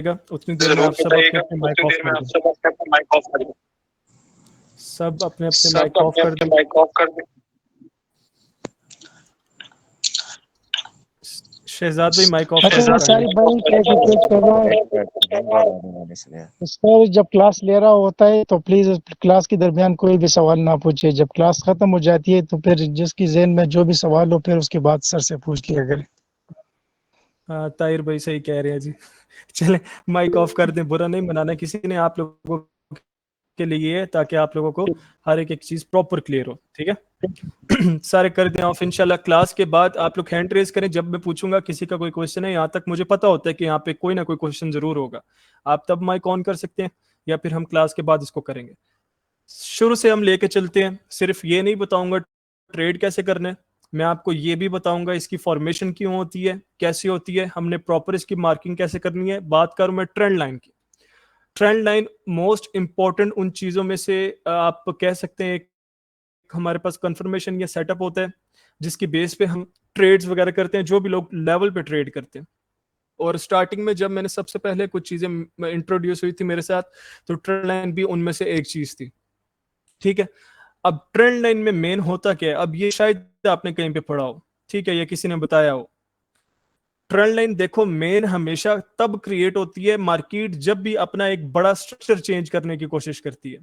उतनी देर में आप सब अपने अपने माइक ऑफ कर दें। सब अपने अपने माइक ऑफ कर दें। शहजाद भाई माइक ऑफ कर सर जब क्लास ले रहा होता है तो प्लीज क्लास के दरमियान कोई भी सवाल ना पूछे। जब क्लास खत्म हो जाती है तो फिर जिसकी ज़हन में जो भी सवाल हो फिर उसके बाद सर से पूछ लिया करें। हाँ ताहिर भाई सही कह रहे हैं जी। चले माइक ऑफ कर दें, बुरा नहीं मनाना किसी ने, आप लोगों के लिए है ताकि आप लोगों को हर एक चीज प्रॉपर क्लियर हो। ठीक है सारे कर दें ऑफ। इंशाल्लाह क्लास के बाद आप लोग हैंड रेज करें, जब मैं पूछूंगा किसी का कोई क्वेश्चन है, यहाँ तक मुझे पता होता है कि यहाँ पे कोई ना कोई क्वेश्चन जरूर होगा, आप तब माइक ऑन कर सकते हैं या फिर हम क्लास के बाद इसको करेंगे। शुरू से हम लेके चलते हैं, सिर्फ ये नहीं बताऊंगा ट्रेड कैसे करना है, मैं आपको ये भी बताऊंगा इसकी फॉर्मेशन क्यों होती है, कैसी होती है, हमने प्रॉपर इसकी मार्किंग कैसे करनी है। बात करूं मैं ट्रेंड लाइन की, ट्रेंड लाइन मोस्ट इंपॉर्टेंट उन चीजों में से आप कह सकते हैं हमारे पास कंफर्मेशन या सेटअप होता है जिसकी बेस पे हम ट्रेड्स वगैरह करते हैं, जो भी लोग लेवल पे ट्रेड करते हैं। और स्टार्टिंग में जब मैंने सबसे पहले कुछ चीजें इंट्रोड्यूस हुई थी मेरे साथ, तो ट्रेंड लाइन भी उनमें से एक चीज थी। ठीक है, अब ट्रेंड लाइन में मेन होता क्या है, अब ये शायद आपने कहीं पे पढ़ा हो, ठीक है, या किसी ने बताया हो। ट्रेंड लाइन देखो मेन हमेशा तब क्रिएट होती है मार्केट जब भी अपना एक बड़ा स्ट्रक्चर चेंज करने की कोशिश करती है।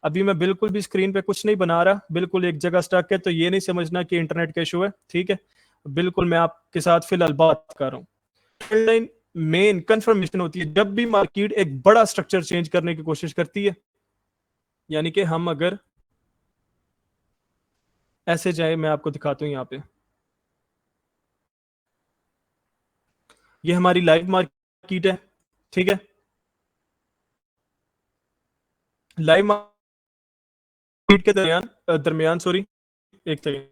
अभी मैं बिल्कुल भी स्क्रीन पे कुछ नहीं बना रहा, बिल्कुल एक जगह स्टक है, तो ये नहीं समझना कि इंटरनेट का इशू है। ठीक है, बिल्कुल मैं आपके साथ फिलहाल बात कर रहा हूँ। ट्रेंड लाइन मेन कंफर्मेशन होती है जब भी मार्केट एक बड़ा स्ट्रक्चर चेंज करने की कोशिश करती है। यानी कि हम अगर ऐसे जाए, मैं आपको दिखाता हूं, यहाँ पे ये हमारी लाइव मार्केट है। ठीक है, लाइव मार्केट के दरमियान सॉरी एक सेकेंड,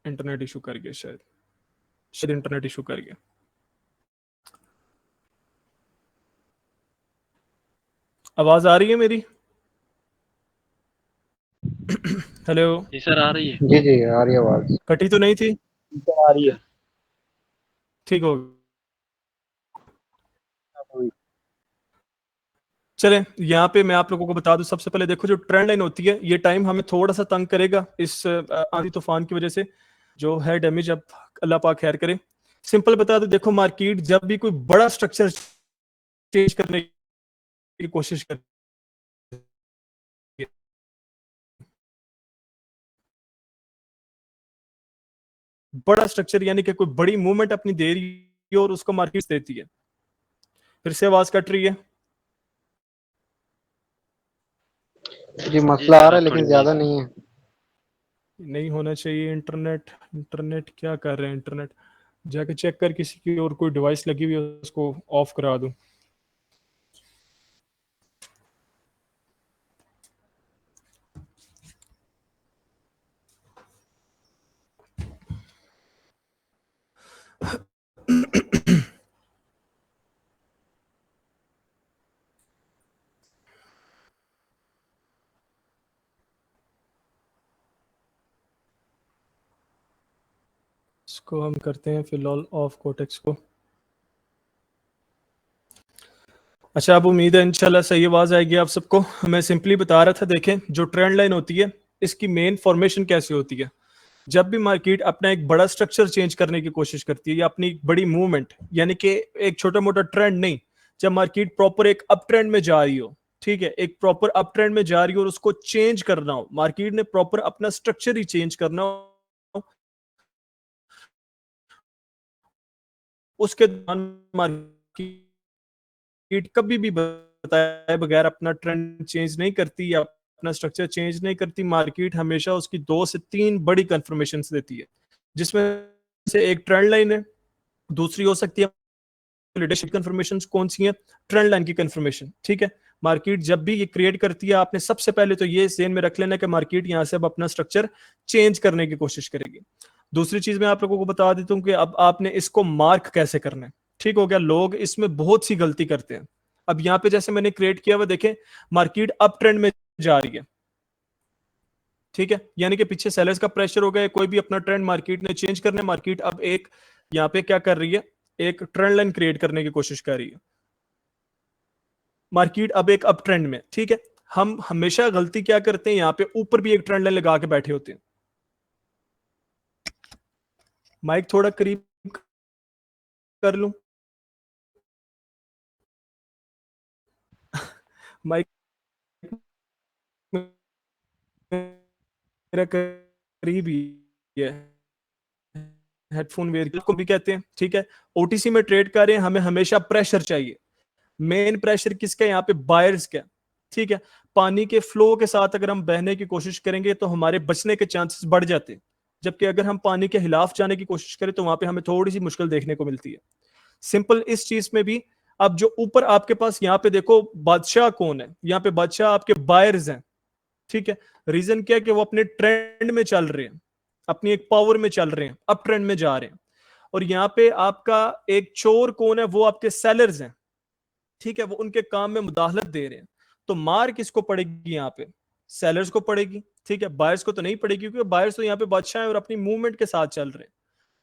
इंटरनेट इशू कर गया, शायद इंटरनेट इशू कर गया। आवाज आ रही है मेरी? हेलो जी सर आ रही है। जी जी आ रही है आवाज, कटी तो नहीं थी? आ रही है। ठीक हो, चले यहाँ पे मैं आप लोगों को बता दूं। सबसे पहले देखो जो ट्रेंड लाइन होती है, ये टाइम हमें थोड़ा सा तंग करेगा इस आंधी तूफान की वजह से जो है डैमेज, अब अल्लाह पाक खैर करे। सिंपल बता दो, देखो मार्केट जब भी कोई बड़ा स्ट्रक्चर चेंज करने की कोशिश करती है, बड़ा स्ट्रक्चर यानी कि कोई बड़ी मूवमेंट अपनी दे रही है और उसको मार्केट देती है। फिर से आवाज कट रही है? जी मसला आ रहा है लेकिन ज्यादा नहीं है। नहीं होना चाहिए। इंटरनेट इंटरनेट क्या कर रहे हैं, इंटरनेट जाके चेक कर, किसी की और कोई डिवाइस लगी हुई है उसको ऑफ करा दूं। इसको हम करते हैं फिलहाल ऑफ कोटेक्स को। अच्छा, अब उम्मीद है इंशाल्लाह सही आवाज आएगी आप सबको। मैं सिंपली बता रहा था, देखें जो ट्रेंड लाइन होती है इसकी मेन फॉर्मेशन कैसी होती है। जब भी मार्केट अपना एक बड़ा स्ट्रक्चर चेंज करने की कोशिश करती है या अपनी बड़ी मूवमेंट, यानी कि एक छोटा मोटा ट्रेंड नहीं, जब मार्केट प्रॉपर एक अप ट्रेंड में जा रही हो, ठीक है, एक प्रॉपर अप ट्रेंड में जा रही हो और उसको चेंज करना हो, मार्केट ने प्रॉपर अपना स्ट्रक्चर ही चेंज करना हो, उसके दौरान मार्केट कभी भी बताए बगैर अपना ट्रेंड चेंज नहीं करती या अपना स्ट्रक्चर चेंज नहीं करती। मार्केट हमेशा उसकी 2 से 3 बड़ी कंफर्मेशन देती है, जिसमें से एक ट्रेंड लाइन है, दूसरी हो सकती है लीडरशिप कंफर्मेशन। कौन सी है? ट्रेंड लाइन की कंफर्मेशन। ठीक है, मार्केट जब भी ये क्रिएट करती है, आपने सबसे पहले तो ये ज़हन में रख लेना कि मार्केट यहां से अब अपना स्ट्रक्चर चेंज करने की कोशिश करेगी। दूसरी चीज मैं आप लोगों को बता देता हूं कि अब आपने इसको मार्क कैसे करना है। ठीक हो गया, लोग इसमें बहुत सी गलती करते हैं। अब यहाँ पे जैसे मैंने क्रिएट किया हुआ देखें, मार्केट अप ट्रेंड में जा रही है, ठीक है, यानी कि पीछे सेलर्स का प्रेशर हो गया, कोई भी अपना ट्रेंड मार्केट ने चेंज करना है। मार्केट अब एक यहाँ पे क्या कर रही है, एक ट्रेंड लाइन क्रिएट करने की कोशिश कर रही है। मार्केट अब एक अप ट्रेंड में, ठीक है। हम हमेशा गलती क्या करते हैं, यहां पे ऊपर भी एक ट्रेंड लाइन लगा के बैठे होते हैं। माइक थोड़ा करीब कर लूं, माइक मेरा करीब ही है, हेडफोन वेयर को भी कहते हैं, ठीक है। ओटीसी में ट्रेड कर रहे हैं, हमें हमेशा प्रेशर चाहिए। मेन प्रेशर किसका है यहाँ पे, बायर्स का, ठीक है। पानी के फ्लो के साथ अगर हम बहने की कोशिश करेंगे तो हमारे बचने के चांसेस बढ़ जाते हैं, जबकि अगर हम पानी के खिलाफ जाने की कोशिश करें तो वहां पे हमें थोड़ी सी मुश्किल देखने को मिलती है। सिंपल इस चीज में भी। अब जो ऊपर आपके पास यहाँ पे देखो बादशाह कौन है, यहाँ पे बादशाह आपके बायर्स हैं, ठीक है। रीजन क्या है कि वो अपने ट्रेंड में चल रहे हैं, अपनी एक पावर में चल रहे हैं, अप ट्रेंड में जा रहे हैं। और यहाँ पे आपका एक चोर कौन है, वो आपके सेलर्स हैं, ठीक है। वो उनके काम में मुदाखलत दे रहे हैं। तो मार किसको पड़ेगी यहाँ पे, सेलर्स को पड़ेगी, ठीक है। बायर्स को तो नहीं पड़ेगी, क्योंकि बायर्स तो यहाँ पे बादशाह है और अपनी मूवमेंट के साथ चल रहे हैं।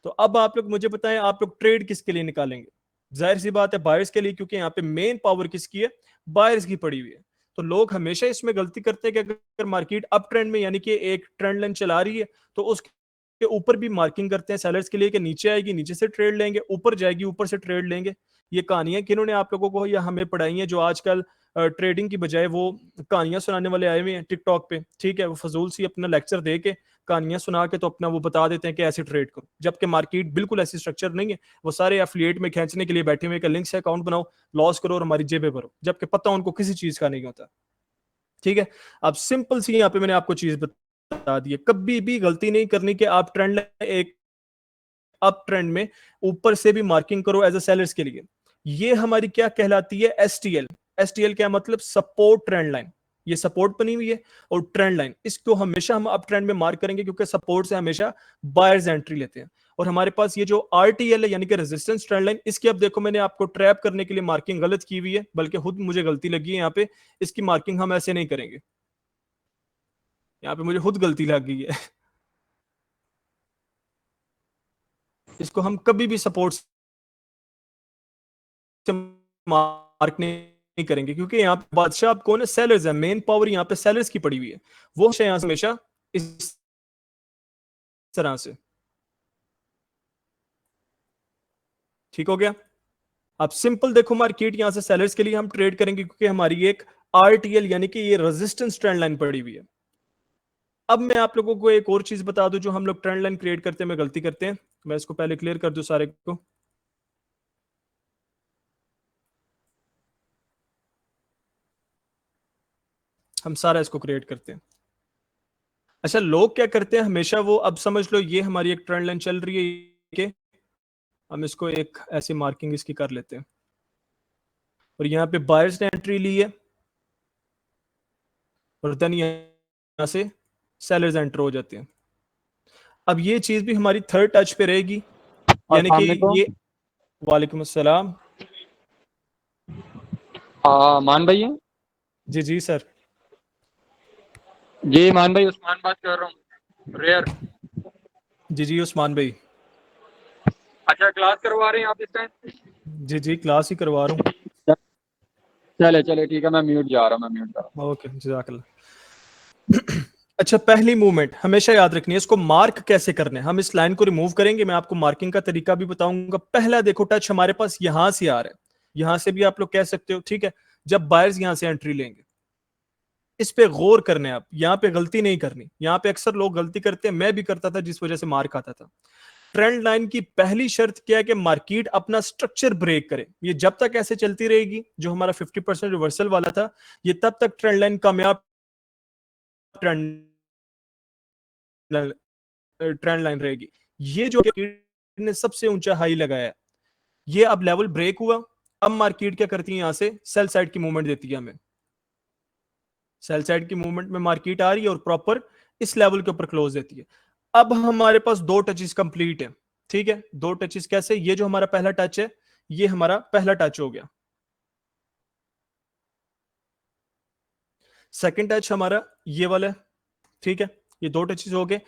तो अब आप लोग मुझे बताएं, आप लोग ट्रेड किसके लिए निकालेंगे? जाहिर सी बात है बायर्स के लिए, क्योंकि यहाँ पे मेन पावर किसकी है, बायर्स की पड़ी हुई है। तो लोग हमेशा इसमें गलती करते हैं कि अगर मार्केट अप ट्रेंड में, यानी कि एक ट्रेंड लाइन चला रही है, तो उसके ऊपर भी मार्किंग करते हैं सेलर्स के लिए कि नीचे आएगी नीचे से ट्रेड लेंगे, ऊपर जाएगी ऊपर से ट्रेड लेंगे। ये कहानियां किन्होंने आप लोगों को या हमें पढ़ाई है, जो आजकल ट्रेडिंग की बजाय वो कहानियां सुनाने वाले आए हुए हैं टिकटॉक पे, ठीक है। वो फजूल सी अपना लेक्चर दे के, कहानियां सुना के तो अपना वो बता देते हैं कि ऐसे ट्रेड करो, जबकि मार्केट बिल्कुल ऐसी स्ट्रक्चर नहीं है। वो सारे एफिलिएट में खींचने के लिए बैठे हुए, लिंक से अकाउंट बनाओ, लॉस करो और हमारी जेबें भरो, जबकि पता उनको किसी चीज का नहीं होता, ठीक है। अब सिंपल सी यहाँ पे मैंने आपको चीज बता दी है, कभी भी गलती नहीं करनी कि आप ट्रेंड एक अप ट्रेंड में ऊपर से भी मार्किंग करो एज अ सेलर्स के लिए। ये हमारी क्या कहलाती है, एसटीएल। एसटीएल क्या मतलब, सपोर्ट ट्रेंड लाइन। ये सपोर्ट बनी हुई है और ट्रेंड लाइन, इसको हमेशा हम अप ट्रेंड में मार्क करेंगे, क्योंकि सपोर्ट से हमेशा बायर्स एंट्री लेते हैं। और हमारे पास ये जो आरटीएल है, यानी कि रेजिस्टेंस ट्रेंड लाइन, इसकी अब देखो मैंने आपको ट्रैप करने के लिए मार्किंग गलत की हुई है, बल्कि खुद मुझे गलती लगी है यहाँ पे। इसकी मार्किंग हम ऐसे नहीं करेंगे, यहाँ पे मुझे खुद गलती लग गई है। इसको हम कभी भी सपोर्ट से मार्क नहीं करेंगे, क्योंकि यहाँ पे बादशाह आप कौन है, सेलर्स है। मेन पावर यहाँ पे सेलर्स की पड़ी हुई है, वो यहाँ से हमेशा इस तरह से, ठीक हो गया। अब सिंपल देखो मार्केट, यहां से सेलर्स के लिए हम ट्रेड करेंगे, क्योंकि हमारी एक आरटीएल यानी कि ये रेजिस्टेंस ट्रेंड लाइन पड़ी हुई है। अब मैं आप लोगों को एक और चीज बता दूं, जो हम लोग ट्रेंड लाइन क्रिएट करते हैं, गलती करते हैं। मैं इसको पहले क्लियर कर दूं सारे को। हम सारा इसको क्रिएट करते हैं। अच्छा, लोग क्या करते हैं हमेशा, वो अब समझ लो ये हमारी एक ट्रेंड लाइन चल रही है, हम इसको एक ऐसी मार्किंग इसकी कर लेते हैं, और यहाँ पे बायर्स ने एंट्री ली है, और देन यहाँ से सेलर्स एंटर हो जाते हैं। अब ये चीज भी हमारी थर्ड टच पे रहेगी, यानी कि अस्सलाम वालेकुम। ये, वालेकुम अस्सलाम। मान भाई हैं? जी जी सर। जी मान भाई, उस्मान बात कर रहा हूँ, रेयर। जी जी उस्मान भाई। अच्छा, क्लास करवा रहे हैं आप इस टाइम? जी जी क्लास ही करवा रहा हूँ। चले चले ठीक है, मैं म्यूट जा रहा हूँ, मैं म्यूट जा रहा ओके जज़ाकल्लाह। अच्छा, पहली मूवमेंट हमेशा याद रखनी है, इसको मार्क कैसे करने हैं। हम इस लाइन को रिमूव करेंगे, मैं आपको मार्किंग का तरीका भी बताऊंगा। पहला देखो टच हमारे पास यहां से आ रहा है, यहां से भी आप लोग कह सकते हो, ठीक है। जब बायर्स यहां से एंट्री लेंगे, इस पे गौर करने आप, यहां पे गलती नहीं करनी। यहां पे अक्सर लोग गलती करते हैं, मैं भी करता था, जिस वजह से मार्क आता था। ट्रेंड लाइन की पहली शर्त क्या है कि मार्केट अपना स्ट्रक्चर ब्रेक करे। ये जब तक ऐसे चलती रहेगी, जो हमारा 50% रिवर्सल वाला था, ये तब तक ट्रेंड लाइन कामयाब ट्रेंड ट्रेंड लाइन रहेगी। ये जो ने सबसे ऊंचा हाई लगाया, ये अब लेवल ब्रेक हुआ। अब मार्केट क्या करती है, यहां से सेल साइड की मूवमेंट देती है हमें। सेल साइड की मूवमेंट में मार्केट आ रही है और प्रॉपर इस लेवल के ऊपर क्लोज देती है। अब हमारे पास दो टचेस कंप्लीट है, ठीक है। दो टचेस कैसे, ये जो हमारा पहला टच है, ये हमारा पहला टच हो गया। सेकंड टच हमारा ये वाला है, ठीक है। ये दो टचेस हो गए।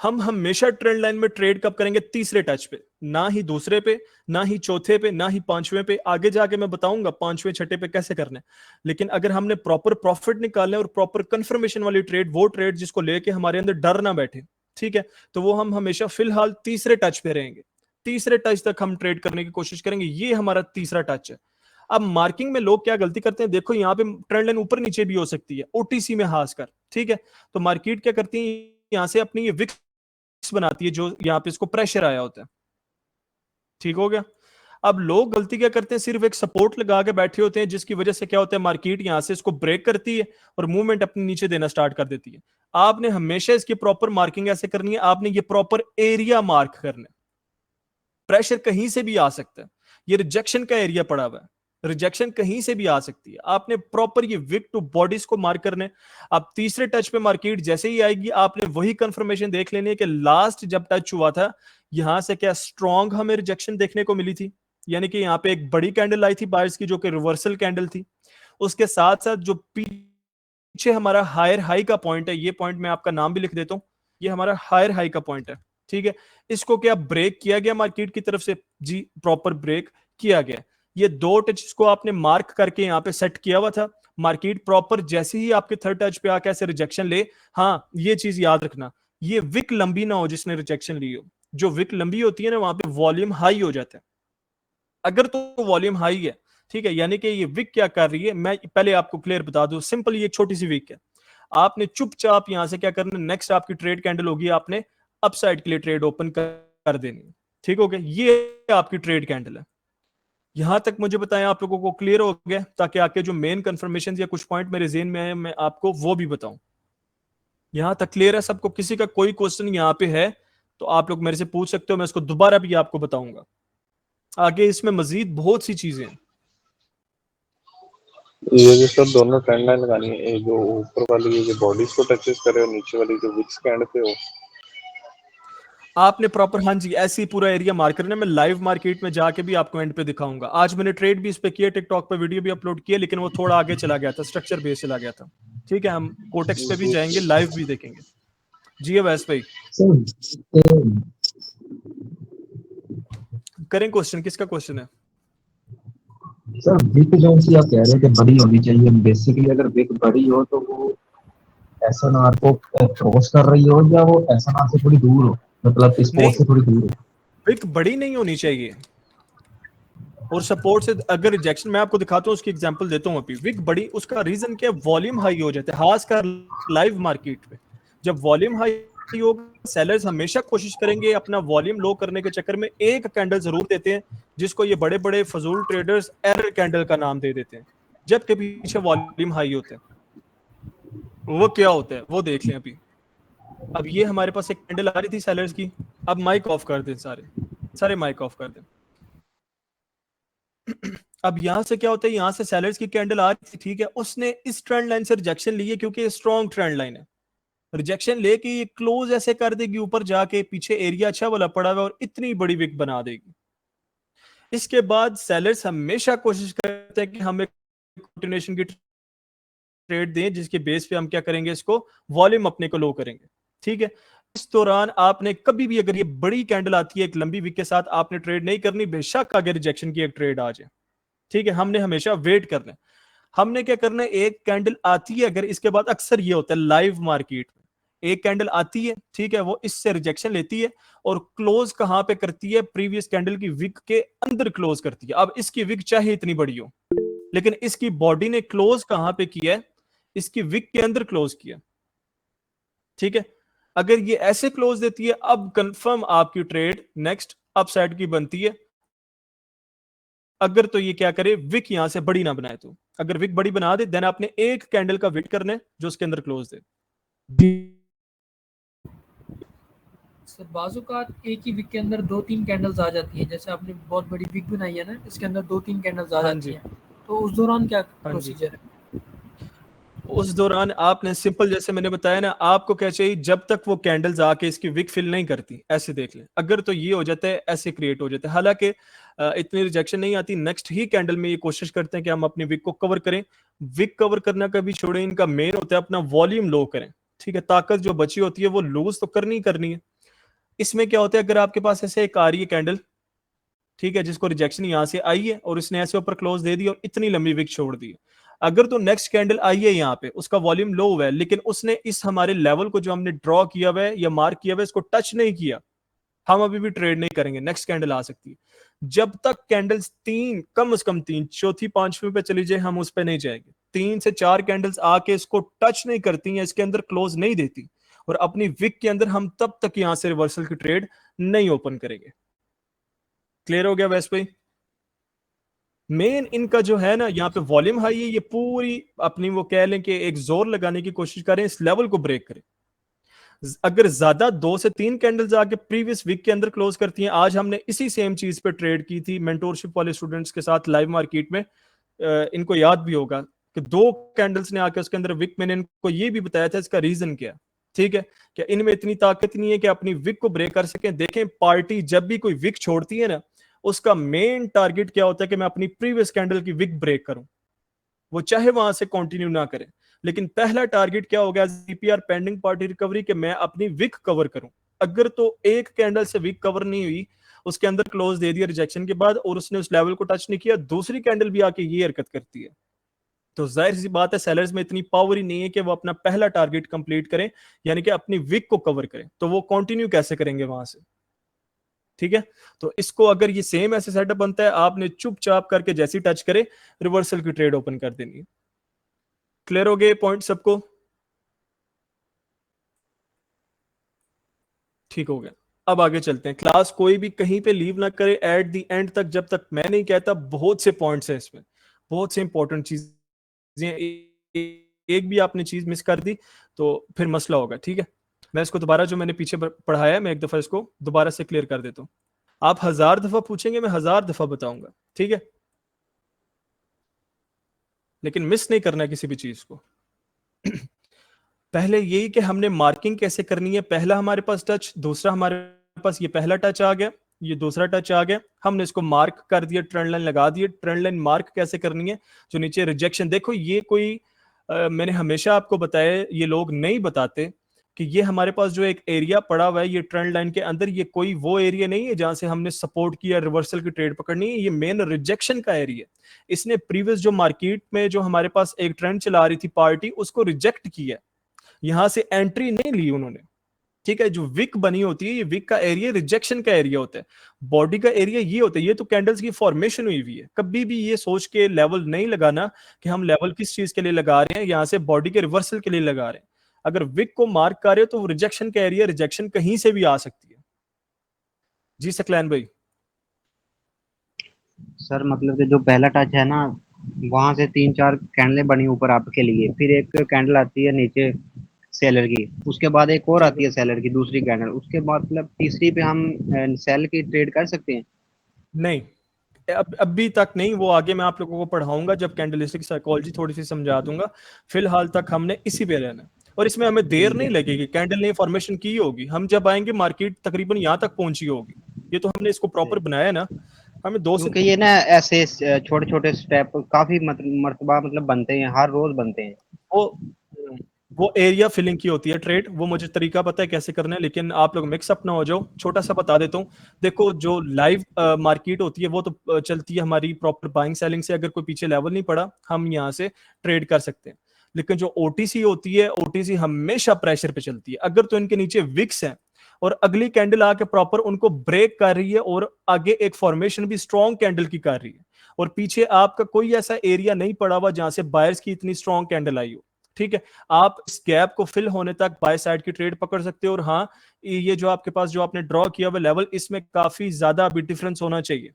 हम हमेशा ट्रेंड लाइन में ट्रेड कब करेंगे? तीसरे टच पे, ना ही दूसरे पे, ना ही चौथे पे, ना ही पांचवें पे। आगे जाके मैं बताऊंगा पांचवें छठे पे कैसे करना है। लेकिन अगर हमने प्रॉपर प्रॉफिट निकालना है और प्रॉपर कंफर्मेशन वाली ट्रेड, वो ट्रेड जिसको लेके हमारे अंदर डर ना बैठे, ठीक है, तो वो हम हमेशा फिलहाल तीसरे टच पे रहेंगे। तीसरे टच तक हम ट्रेड करने की कोशिश करेंगे, ये हमारा तीसरा टच है। अब मार्किंग में लोग क्या गलती करते हैं, देखो यहाँ पे ट्रेंड लाइन ऊपर नीचे भी हो सकती है, ओटीसी में खासकर, ठीक है। तो मार्केट क्या करती है, यहाँ से अपनी ये विक्स बनाती है, जो यहाँ पे इसको प्रेशर आया होता है, ठीक हो गया। अब लोग गलती क्या करते हैं, सिर्फ एक सपोर्ट लगा के बैठे होते हैं, जिसकी वजह से क्या होता है, मार्केट यहां से इसको ब्रेक करती है और मूवमेंट अपने नीचे देना स्टार्ट कर देती है। आपने हमेशा इसकी प्रॉपर मार्किंग ऐसे करनी है, आपने ये प्रॉपर एरिया मार्क करना है। प्रेशर कहीं से भी आ सकता है, ये रिजेक्शन का एरिया पड़ा हुआ है, रिजेक्शन कहीं से भी आ सकती है। आपने प्रॉपर ये विक टू बॉडीज को मार्क करने। अब तीसरे टच पे मार्केट जैसे ही आएगी, आपने वही कंफर्मेशन देख लेनी है कि लास्ट जब टच हुआ था, यहां से क्या स्ट्रॉन्ग हमें रिजेक्शन देखने को मिली थी, यानी कि यहाँ पे एक बड़ी कैंडल आई थी बायर्स की, जो कि रिवर्सल कैंडल थी। उसके साथ साथ जो पीछे हमारा हायर हाई का पॉइंट है, ये पॉइंट मैं आपका नाम भी लिख देता हूं, ये हमारा हायर हाई का पॉइंट है, ठीक है। इसको क्या ब्रेक किया गया मार्केट की तरफ से? जी, प्रॉपर ब्रेक किया गया। ये दो टच को आपने मार्क करके यहाँ पे सेट किया हुआ था। मार्केट प्रॉपर जैसे ही आपके थर्ड टच पे आके ऐसे रिजेक्शन ले, हाँ ये चीज याद रखना, ये विक लंबी ना हो जिसने रिजेक्शन ली हो। जो विक लंबी होती है ना, वहां पे वॉल्यूम हाई हो जाता है। अगर तो वॉल्यूम हाई है, ठीक है, यानी कि ये विक क्या कर रही है, मैं पहले आपको क्लियर बता दूं, सिंपल ये छोटी सी विक है। आपने चुपचाप यहां से क्या करना, नेक्स्ट आपकी ट्रेड कैंडल होगी, आपने अपसाइड के लिए ट्रेड ओपन कर देनी है, ठीक हो गया। ये आपकी ट्रेड कैंडल है। यहां तक मुझे बताएं, आप लोगों को क्लियर हो गया? ताकि आके जो मेन कंफर्मेशन या कुछ पॉइंट मेरे जेहन में है, मैं आपको वो भी बताऊं। यहां तक क्लियर है सबको? किसी का कोई क्वेश्चन यहां पे है तो आप लोग मेरे से पूछ सकते हो, मैं इसको दोबारा भी आपको बताऊंगा। आगे इसमें मजीद बहुत सी चीजें हैं। ये जो सर दोनों ट्रेंड लाइन लगानी है, ये जो ऊपर वाली ये जो बॉडीज को टचेस करे और नीचे वाली जो विक्स के एंड पे हो, आपने प्रॉपर, हाँ जी, ऐसे ही पूरा एरिया मार्क करना है। मैं लाइव मार्केट में जाके भी आपको एंड पे दिखाऊंगा। आज मैंने ट्रेड भी इस पे किया, टिकटॉक पे वीडियो भी अपलोड किया, लेकिन वो थोड़ा आगे चला गया था, स्ट्रक्चर बेस चला गया था, ठीक है। हम कोटेक्स पे भी जाएंगे, लाइव भी देखेंगे। जी अवैस भाई, करें क्वेश्चन, किसका क्वेश्चन है? सर विक जो सी आप कह रहे थे बड़ी होनी चाहिए, बेसिकली अगर विक बड़ी हो तो वो एसएनआर को क्रॉस कर रही हो, या वो एसएनआर से थोड़ी दूर हो, मतलब नहीं, स्पोर्ट से थोड़ी दूर हो? विक बड़ी नहीं होनी चाहिए और सपोर्ट से अगर रिजेक्शन, मैं आपको दिखाता हूँ, उसकी एग्जांपल देता हूँ अभी। विक बड़ी, उसका रीजन क्या है, वॉल्यूम हाई हो जाता है, खासकर लाइव मार्केट पे। जब वॉल्यूम हाई होगा, सेलर्स हमेशा कोशिश करेंगे अपना वॉल्यूम लो करने के चक्कर में एक कैंडल जरूर देते हैं, जिसको ये बड़े बड़े फजूल ट्रेडर्स एरर कैंडल का नाम दे देते हैं, जबकि पीछे वॉल्यूम हाई होते हैं। वो क्या होता है वो देख लें अभी। अब ये हमारे पास एक कैंडल आ रही थी सेलर्स की। अब माइक ऑफ कर दें, सारे सारे माइक ऑफ कर दें। अब यहां से क्या होता है, यहां से सेलर्स की कैंडल आ रही थी, ठीक है, उसने इस ट्रेंड लाइन से रिजेक्शन ली है, क्योंकि स्ट्रॉन्ग ट्रेंड लाइन है। रिजेक्शन लेके ये क्लोज ऐसे कर देगी ऊपर जाके, पीछे एरिया अच्छा वाला पड़ा हुआ और इतनी बड़ी विक बना देगी। इसके बाद सेलर्स हमेशा कोशिश करते हैं कि हमें कंटिन्यूएशन की ट्रेड दें, जिसके बेस पे हम क्या करेंगे, इसको वॉल्यूम अपने को लो करेंगे, ठीक है। इस दौरान आपने कभी भी, अगर ये बड़ी कैंडल आती है एक लंबी विक के साथ, आपने ट्रेड नहीं करनी, बेशक आगे रिजेक्शन की एक ट्रेड आ जाए, ठीक है। हमने हमेशा वेट करना है। हमने क्या करना है, एक कैंडल आती है अगर, इसके बाद अक्सर ये होता है लाइव मार्केट में, एक कैंडल आती है, ठीक है, वो इससे रिजेक्शन लेती है और क्लोज कहां पे करती है, प्रीवियस कैंडल की विक के अंदर क्लोज करती है। अब इसकी विक चाहे इतनी बड़ी हो, लेकिन इसकी बॉडी ने क्लोज कहां पे किया है, इसकी विक के अंदर क्लोज किया, ठीक है। अगर ये ऐसे क्लोज देती है, अब कंफर्म आपकी ट्रेड नेक्स्ट अपसाइड की बनती है। अगर तो ये क्या करे, विक यहां से बड़ी ना बनाए, तो अगर विक बड़ी बना दे, देन आपने एक कैंडल का वेट करना है जो उसके अंदर क्लोज दे। सर बाजू का एक ही विक के अंदर 2-3 कैंडल्स आ जाती हैं, जैसे आपने बहुत बड़ी विक बनाई है ना, इसके अंदर 2-3 कैंडल्स आ जाती हैं, तो उस दौरान क्या प्रोसीजर है? उस दौरान आपने सिंपल, जैसे मैंने बताया ना, आपको क्या चाहिए, जब तक वो कैंडल्स आके इसकी विक फिल नहीं करती, ऐसे देख लें। अगर तो ये हो जाता है, ऐसे क्रिएट हो जाता है, हालांकि इतनी रिजेक्शन नहीं आती, नेक्स्ट ही कैंडल में ये कोशिश करते हैं कि हम अपनी विक को कवर करें। विक कवर करना कभी छोड़े, इनका मेन होता है अपना वॉल्यूम लो करें, ठीक है। ताकत जो बची होती है वो लूज तो करनी है, इसमें क्या होता है, अगर आपके पास ऐसे एक आ रही है कैंडल, ठीक है, जिसको रिजेक्शन यहां से आई है और इसने ऐसे ऊपर क्लोज दे दी और इतनी लंबी विक छोड़ दी, अगर तो नेक्स्ट कैंडल आई है यहाँ पे, उसका वॉल्यूम लो हुआ है, लेकिन उसने इस हमारे लेवल को जो हमने ड्रॉ किया हुआ है या मार्क किया हुआ है इसको टच नहीं किया, हम अभी भी ट्रेड नहीं करेंगे, नेक्स्ट कैंडल आ सकती है। जब तक कैंडल्स तीन, कम से कम तीन, चौथी पांचवी पे चली जाए, हम उस पे नहीं जाएंगे। 3 से 4 कैंडल्स आके इसको टच नहीं करती हैं, इसके अंदर क्लोज नहीं देती, और अपनी विक के अंदर हम तब तक यहां से रिवर्सल की ट्रेड नहीं ओपन करेंगे। क्लियर हो गया वैसे भाई? मेन इनका जो है ना, यहाँ पे वॉल्यूम हाई है, ये पूरी अपनी वो कह लें कि एक जोर लगाने की कोशिश करें, इस लेवल को ब्रेक करें। अगर ज्यादा 2 से 3 कैंडल्स आके प्रीवियस वीक के अंदर क्लोज करती हैं, आज हमने इसी सेम चीज पे ट्रेड की थी मेंटोरशिप वाले स्टूडेंट्स के साथ लाइव मार्केट में, इनको याद भी होगा कि 2 कैंडल्स ने आके उसके अंदर विक, मैंने इनको ये भी बताया था इसका रीजन क्या, ठीक है, कि इनमें इतनी ताकत नहीं है कि अपनी विक को ब्रेक कर सकें। देखें, पार्टी जब भी कोई विक छोड़ती है ना, उसका मेन टारगेट क्या होता है कि मैं अपनी प्रीवियस कैंडल की विक ब्रेक करूं, वो चाहे वहां से कंटिन्यू ना करें, लेकिन पहला टारगेट क्या हो गया जीपीआर पेंडिंग पार्टी रिकवरी, कि मैं अपनी विक कवर करूं। अगर तो एक कैंडल से विक कवर नहीं हुई, उसके अंदर क्लोज दे दिया रिजेक्शन के बाद और उसने उस लेवल को टच नहीं किया, दूसरी कैंडल भी आके ये हरकत करती है, तो जाहिर सी बात है सेलर्स में इतनी पावर ही नहीं है कि वो अपना पहला टारगेट कंप्लीट करें, यानी कि अपनी विक को कवर करें, तो वो कंटिन्यू कैसे करेंगे वहां से, ठीक है। तो इसको अगर ये सेम ऐसे सेटअप बनता है, आपने चुपचाप करके जैसी टच करे रिवर्सल की ट्रेड ओपन कर देनी है। क्लियर हो गए पॉइंट सबको? ठीक हो गया। अब आगे चलते हैं। क्लास कोई भी कहीं पे लीव ना करे एट द एंड तक, जब तक मैं नहीं कहता। बहुत से पॉइंट्स हैं इसमें, बहुत से इंपॉर्टेंट चीजें, एक भी आपने चीज मिस कर दी तो फिर मसला होगा, ठीक है। मैं इसको दोबारा, जो मैंने पीछे पढ़ाया है, मैं एक दफा इसको दोबारा से क्लियर कर देता हूँ। आप 1000 दफा पूछेंगे, मैं 1000 दफा बताऊंगा, ठीक है, लेकिन मिस नहीं करना है किसी भी चीज को। पहले यही कि हमने मार्किंग कैसे करनी है, पहला हमारे पास टच, दूसरा हमारे पास ये पहला टच आ गया, ये दूसरा टच आ गया, हमने इसको मार्क कर दिया, ट्रेंड लाइन लगा दिए। ट्रेंड लाइन मार्क कैसे करनी है, जो नीचे रिजेक्शन, देखो ये कोई मैंने हमेशा आपको बताया, ये लोग नहीं बताते कि ये हमारे पास जो एक एरिया पड़ा हुआ है ये ट्रेंड लाइन के अंदर, ये कोई वो एरिया नहीं है जहां से हमने सपोर्ट किया, रिवर्सल की ट्रेड पकड़नी है, ये मेन रिजेक्शन का एरिया। इसने प्रीवियस जो मार्केट में जो हमारे पास एक ट्रेंड चला रही थी पार्टी, उसको रिजेक्ट किया, यहां से एंट्री नहीं ली उन्होंने, ठीक है। जो विक बनी होती है, ये विक का एरिया रिजेक्शन का एरिया होता है, बॉडी का एरिया ये होता है। ये तो कैंडल्स की फॉर्मेशन हुई हुई है, कभी भी ये सोच के लेवल नहीं लगाना कि हम लेवल किस चीज के लिए लगा रहे हैं, यहां से बॉडी के रिवर्सल के लिए लगा रहे हैं। अगर विक को मार्क कर रहे हो तो रिजेक्शन का एरिया, रिजेक्शन कहीं से भी आ सकती है। जी सकलैन भाई। सर मतलब कि जो पहला टच है ना, वहां से 3-4 कैंडलें बनी ऊपर आपके लिए, फिर एक कैंडल आती है नीचे सेलर की, उसके बाद एक और आती है सेलर की दूसरी कैंडल, उसके बाद मतलब तीसरी पे हम सेल की ट्रेड कर सकते हैं? नहीं, अभी तक नहीं, वो आगे मैं आप लोगों को पढ़ाऊंगा जब कैंडलिस्टिक साइकोलॉजी थोड़ी सी समझा दूंगा। फिलहाल तक हमने इसी पे रहना है, और इसमें हमें देर नहीं लगेगी। कैंडल ने फॉर्मेशन की होगी, हम जब आएंगे मार्केट तकरीबन यहाँ तक पहुंची होगी। ये तो हमने इसको प्रॉपर बनाया ना, हमें 2 से, क्योंकि ये ना ऐसे छोटे छोटे स्टेप काफी मर्तबा मतलब बनते हैं, हर रोज बनते हैं। वो एरिया फिलिंग की होती है ट्रेड, वो मुझे तरीका पता है कैसे करना है, लेकिन आप लोग मिक्स अप ना हो जाओ। छोटा सा बता देता हूँ। देखो, जो लाइव मार्केट होती है वो तो चलती है हमारी प्रॉपर बाइंग सेलिंग से, अगर कोई पीछे लेवल नहीं पड़ा हम यहाँ से ट्रेड कर सकते हैं। लेकिन जो ओटीसी होती है, ओटीसी हमेशा प्रेशर पे चलती है। अगर तो इनके नीचे विक्स है और अगली कैंडल आके प्रॉपर उनको ब्रेक कर रही है और आगे एक फॉर्मेशन भी स्ट्रॉन्ग कैंडल की कर रही है, और पीछे आपका कोई ऐसा एरिया नहीं पड़ा हुआ जहां से बायर्स की इतनी स्ट्रॉन्ग कैंडल आई हो, ठीक है, आप इस गैप को फिल होने तक बाय साइड की ट्रेड पकड़ सकते हो। और हाँ, ये जो आपके पास जो आपने ड्रॉ किया हुआ लेवल, इसमें काफी ज्यादा अभी डिफरेंस होना चाहिए,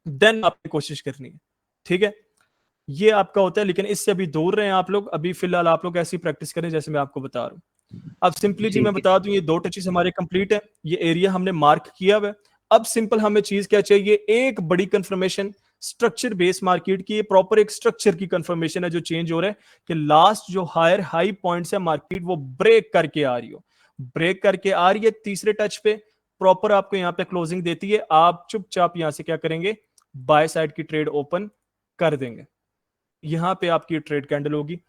देन आपने कोशिश करनी है, ठीक है। ये आपका होता है, लेकिन इससे अभी दूर रहे आप लोग। अभी फिलहाल आप लोग ऐसी प्रैक्टिस करें जैसे मैं आपको बता रहा हूं। अब सिंपली जी मैं बता दूं, ये 2 टचेस हमारे कंप्लीट है, ये एरिया हमने मार्क किया हुआ है। अब सिंपल हमें चीज क्या चाहिए, एक बड़ी कंफर्मेशन स्ट्रक्चर बेस मार्केट की। प्रॉपर एक स्ट्रक्चर की कंफर्मेशन है जो चेंज हो रहा है कि लास्ट जो हायर हाई पॉइंट्स है मार्केट, वो ब्रेक करके आ रही हो, ब्रेक करके आ रही है तीसरे टच पे, प्रॉपर आपको यहां पे क्लोजिंग देती है। आप चुपचाप यहां से क्या करेंगे, बाय साइड की ट्रेड ओपन कर देंगे, यहां पे आपकी ट्रेड कैंडल होगी।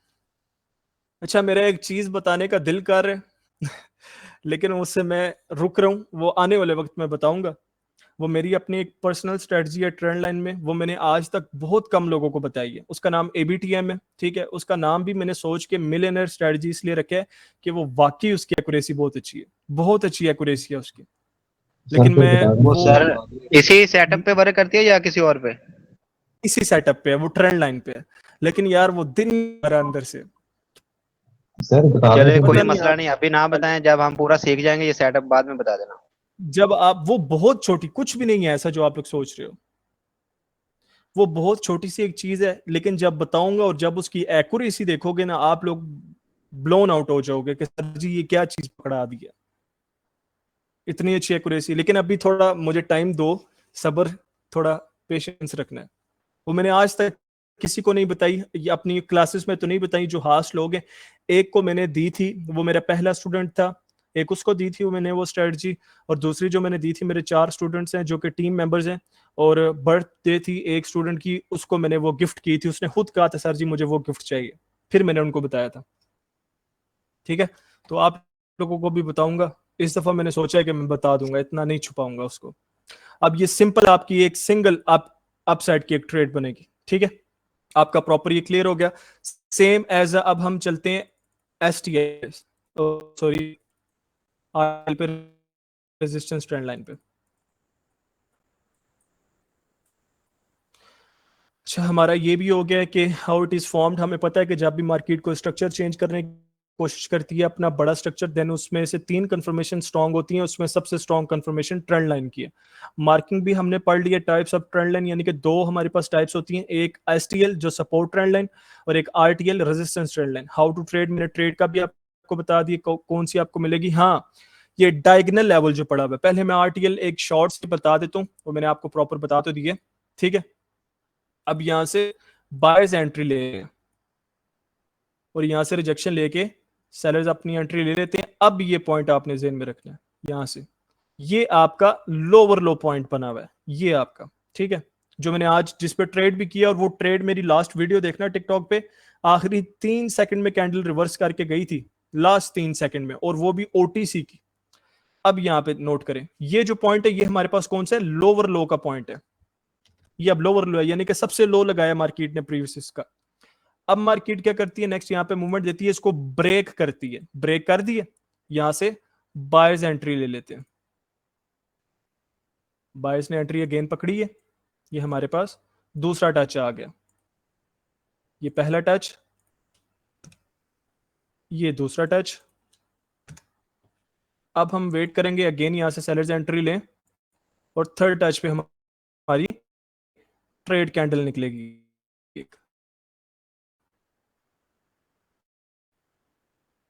अच्छा, मेरा एक चीज बताने का दिल कर रहा है लेकिन उससे मैं रुक रहा हूँ, वो आने वाले वक्त में बताऊंगा। वो मेरी अपनी एक पर्सनल स्ट्रेटजी है ट्रेंड लाइन में, वो मैंने आज तक बहुत कम लोगों को बताई है। उसका नाम ABTM है, ठीक है। उसका नाम भी मैंने सोच के मिलियनर स्ट्रेटजी इसलिए रखा है कि वो वाकई उसकी एक्यूरेसी बहुत अच्छी है, बहुत अच्छी एक्यूरेसी है उसकी। लेकिन फिर मैं बता दें। वो सर इसी सेटअप पे वर्क करती है या किसी और पे? इसी सेटअप पे है, वो ट्रेंड लाइन पे है। लेकिन यार वो दिन भर अंदर से सर बता चले दें कोई पता नहीं मसला आप, नहीं, अभी ना बताएं, जब हम पूरा सीख जाएंगे ये सेटअप बाद में बता देना। जब आप, वो बहुत छोटी, कुछ भी नहीं है ऐसा जो आप लोग सोच रहे हो, वो बहुत छोटी सी एक चीज है। लेकिन जब बताऊंगा और जब उसकी एक्यूरेसी देखोगे ना, आप लोग ब्लोन आउट हो जाओगे कि सर जी ये क्या चीज पकड़ा दिया, इतनी अच्छी एक्यूरेसी। लेकिन अभी थोड़ा मुझे टाइम दो, सब्र, थोड़ा पेशेंस रखना है। वो मैंने आज तक किसी को नहीं बताई, ये अपनी क्लासेस में तो नहीं बताई। जो हास लोग हैं, एक को मैंने दी थी, वो मेरा पहला स्टूडेंट था, एक उसको दी थी वो मैंने वो स्ट्रेटजी, और दूसरी जो मैंने दी थी, मेरे 4 स्टूडेंट्स हैं जो कि टीम मेंबर्स हैं, और बर्थडे थी एक स्टूडेंट की, उसको मैंने वो गिफ्ट की थी। उसने खुद कहा था सर जी मुझे वो गिफ्ट चाहिए, फिर मैंने उनको बताया था, ठीक है। तो आप लोगों को भी बताऊंगा, इस दफा मैंने सोचा है कि मैं बता दूंगा, इतना नहीं छुपाऊंगा उसको। अब ये सिंपल आपकी एक सिंगल अपसाइड की एक ट्रेड बनेगी, ठीक है। आपका प्रॉपर ये क्लियर हो गया। सेम एज अब हम चलते हैं STS, सॉरी पे रेजिस्टेंस ट्रेंड लाइन पे। अच्छा, हमारा ये भी हो गया कि हाउ इट इज फॉर्म्ड। हमें पता है कि जब भी मार्केट को स्ट्रक्चर चेंज करने की कोशिश करती है अपना बड़ा स्ट्रक्चर, देन उसमें से 3 कंफर्मेशन स्ट्रांग होती हैं। उसमें सबसे स्ट्रांग कंफर्मेशन ट्रेंड लाइन की है। मार्किंग भी हमने पढ़ लिया, टाइप्स ऑफ ट्रेंड लाइन, यानी कि 2 हमारे पास टाइप्स होती हैं, एक STL जो सपोर्ट ट्रेंड लाइन, और एक RTL resistance trend line. How to trade, मैंने ट्रेड का भी आपको बता दिया कौन सी आपको मिलेगी। हाँ, ये डायगोनल लेवल जो पड़ा हुआ है, पहले मैं RTL एक शॉर्ट से बता देता हूँ, वो मैंने आपको प्रॉपर बता तो दिए, ठीक है। अब यहां से बायर्स एंट्री ले और यहां से रिजेक्शन लेके सेलर्स अपनी एंट्री ले लेते हैं। अब ये पॉइंट आपने ज़हन में रखना है, यहां से ये आपका लोअर लो पॉइंट बना हुआ है, ये आपका, ठीक है, जो मैंने आज जिस पे ट्रेड भी किया। और वो ट्रेड मेरी लास्ट वीडियो देखना टिकटॉक पे, आखिरी 3 सेकंड में कैंडल रिवर्स करके गई थी, लास्ट 3 सेकंड में, और वो भी OTC की। अब यहां पे नोट करें, ये जो पॉइंट है ये हमारे पास कौन सा है, लोअर लो का पॉइंट है। ये अब लोअर लो है, यानी कि सबसे लो लगाया मार्केट ने प्रीवियस का। अब मार्केट क्या करती है, नेक्स्ट यहां पे मूवमेंट देती है, इसको ब्रेक करती है, ब्रेक कर दिए, यहां से बायर्स एंट्री ले लेते हैं। बायर्स ने एंट्री अगेन पकड़ी है, ये हमारे पास दूसरा टच आ गया, ये पहला टच, ये दूसरा टच। अब हम वेट करेंगे, अगेन यहां से सेलर्स एंट्री लें, और थर्ड टच पे हमारी ट्रेड कैंडल निकलेगी एक।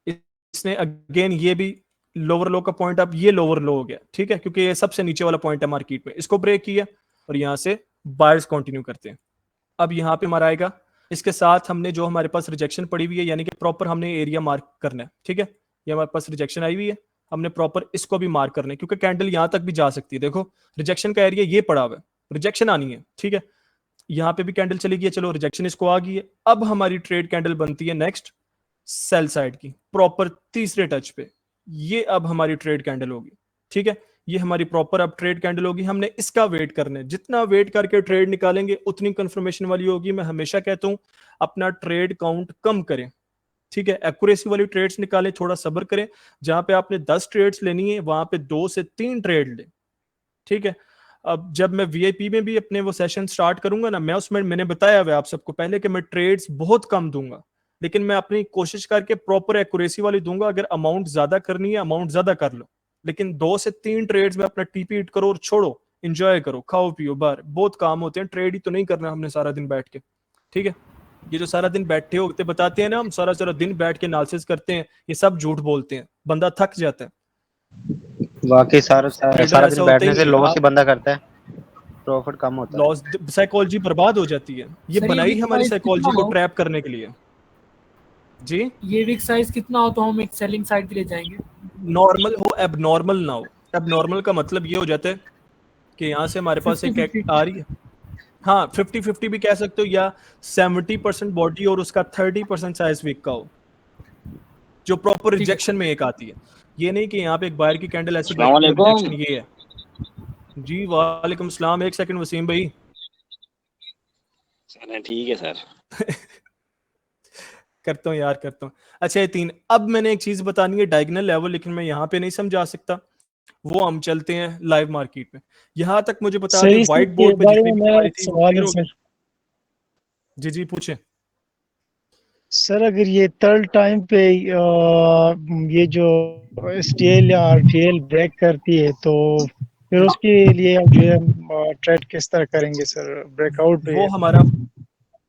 इसने अगेन ये भी लोअर लो का पॉइंट, अब ये लोअर लो हो गया, ठीक है, क्योंकि ये सबसे नीचे वाला पॉइंट है मार्केट में, इसको ब्रेक किया और यहां से बायर्स कंटिन्यू करते हैं। अब यहां पे हमारा आएगा, इसके साथ हमने जो हमारे पास रिजेक्शन पड़ी हुई है, यानी कि प्रॉपर हमने एरिया मार्क करना है, ठीक है। ये हमारे पास रिजेक्शन आई हुई है, हमने प्रॉपर इसको भी मार्क करना है, क्योंकि कैंडल यहां तक भी जा सकती है। देखो रिजेक्शन का एरिया ये पड़ा हुआ है, रिजेक्शन आनी है, ठीक है। यहां पे भी कैंडल चली गई है, चलो रिजेक्शन इसको आ गई है। अब हमारी ट्रेड कैंडल बनती है नेक्स्ट सेल साइड की, प्रॉपर तीसरे टच पे, ये अब हमारी ट्रेड कैंडल होगी, ठीक है। ये हमारी प्रॉपर अब ट्रेड कैंडल होगी, हमने इसका वेट करना है, जितना वेट करके ट्रेड निकालेंगे उतनी कंफर्मेशन वाली होगी। मैं हमेशा कहता हूं अपना ट्रेड काउंट कम करें, ठीक है, एक्यूरेसी वाली ट्रेड्स निकालें, थोड़ा सब्र करें। जहां पे आपने 10 ट्रेड्स लेनी है वहां पे 2 से 3 ट्रेड लें, ठीक है। अब जब मैं VIP में भी अपने वो सेशन स्टार्ट करूंगा ना, मैं उसमें मैंने बताया हुआ आप सबको पहले कि मैं ट्रेड्स बहुत कम दूंगा, लेकिन मैं अपनी कोशिश करके प्रॉपर एक्यूरेसी वाली दूंगा। अगर अमाउंट ज्यादा करनी है, अमाउंट ज्यादा कर लो, लेकिन 2 से 3 ट्रेड्स में अपना TP हिट करो और छोड़ो, एंजॉय करो, खाओ पियो, बाहर बहुत काम होते हैं, ट्रेड ही तो नहीं करना हमने सारा दिन बैठ के, ठीक है। ये जो सारा दिन बैठे होते बताते हैं ना, हम सारा सारा दिन बैठ के एनालिसिस करते हैं, ये सब झूठ बोलते हैं, बंदा थक जाता है। वाकई सारा ऐसा दिन होता बैठने ही से नहीं, लॉस ही आप बंदा करता है, प्रॉफिट कम होता है। लॉस, साइकोलॉजी बर्बाद हो जाती है। ये सर, बनाई ये हमारी size साइकोलॉजी कितना को हो? ट्रैप करने के लिए जी। ये विक साइज कितना हो तो हम एक सेलिंग साइड के लिए जाएंगे? नॉर्मल हो, एबनॉर्मल ना हो। एबनॉर्मल का मतलब ये हो जाता है कि यहाँ से हमारे पास एक 50-50 आ रही है, हाँ 50-50 भी कह सकते हो, या 70% बॉडी और उसका 30% साइज वीक का हो, जो प्रॉपर ठीक है। रिजेक्शन में एक आती है। ये नहीं कि यहाँ पे एक बायर की कैंडल ऐसी अस्सलाम बैठी है, वालेकुम। रिजेक्शन ये है। जी वालेकुम सलाम। एक सेकंड वसीम भाई। चलें ठीक है सर। करता हूँ यार, करता हूँ। अच्छा ये 3। अब मैंने एक चीज बतानी है डायगोनल लेवल, लेकिन मैं यहाँ पे नहीं समझा सकता, वो हम चलते हैं लाइव मार्केट में। यहाँ तक मुझे बता दें सही से व्हाइट ये बोर्ड पे बारे जितनी में भी मेरा हमारी एक थी वो सवाल क्लियर है हो सर। गई। जी पूछे। सर अगर ये थर्ड टाइम पे ये जो STL या RTL ब्रेक करती है तो फिर उसके लिए अब जो है ट्रेड किस तरह करेंगे सर, ब्रेकआउट पे?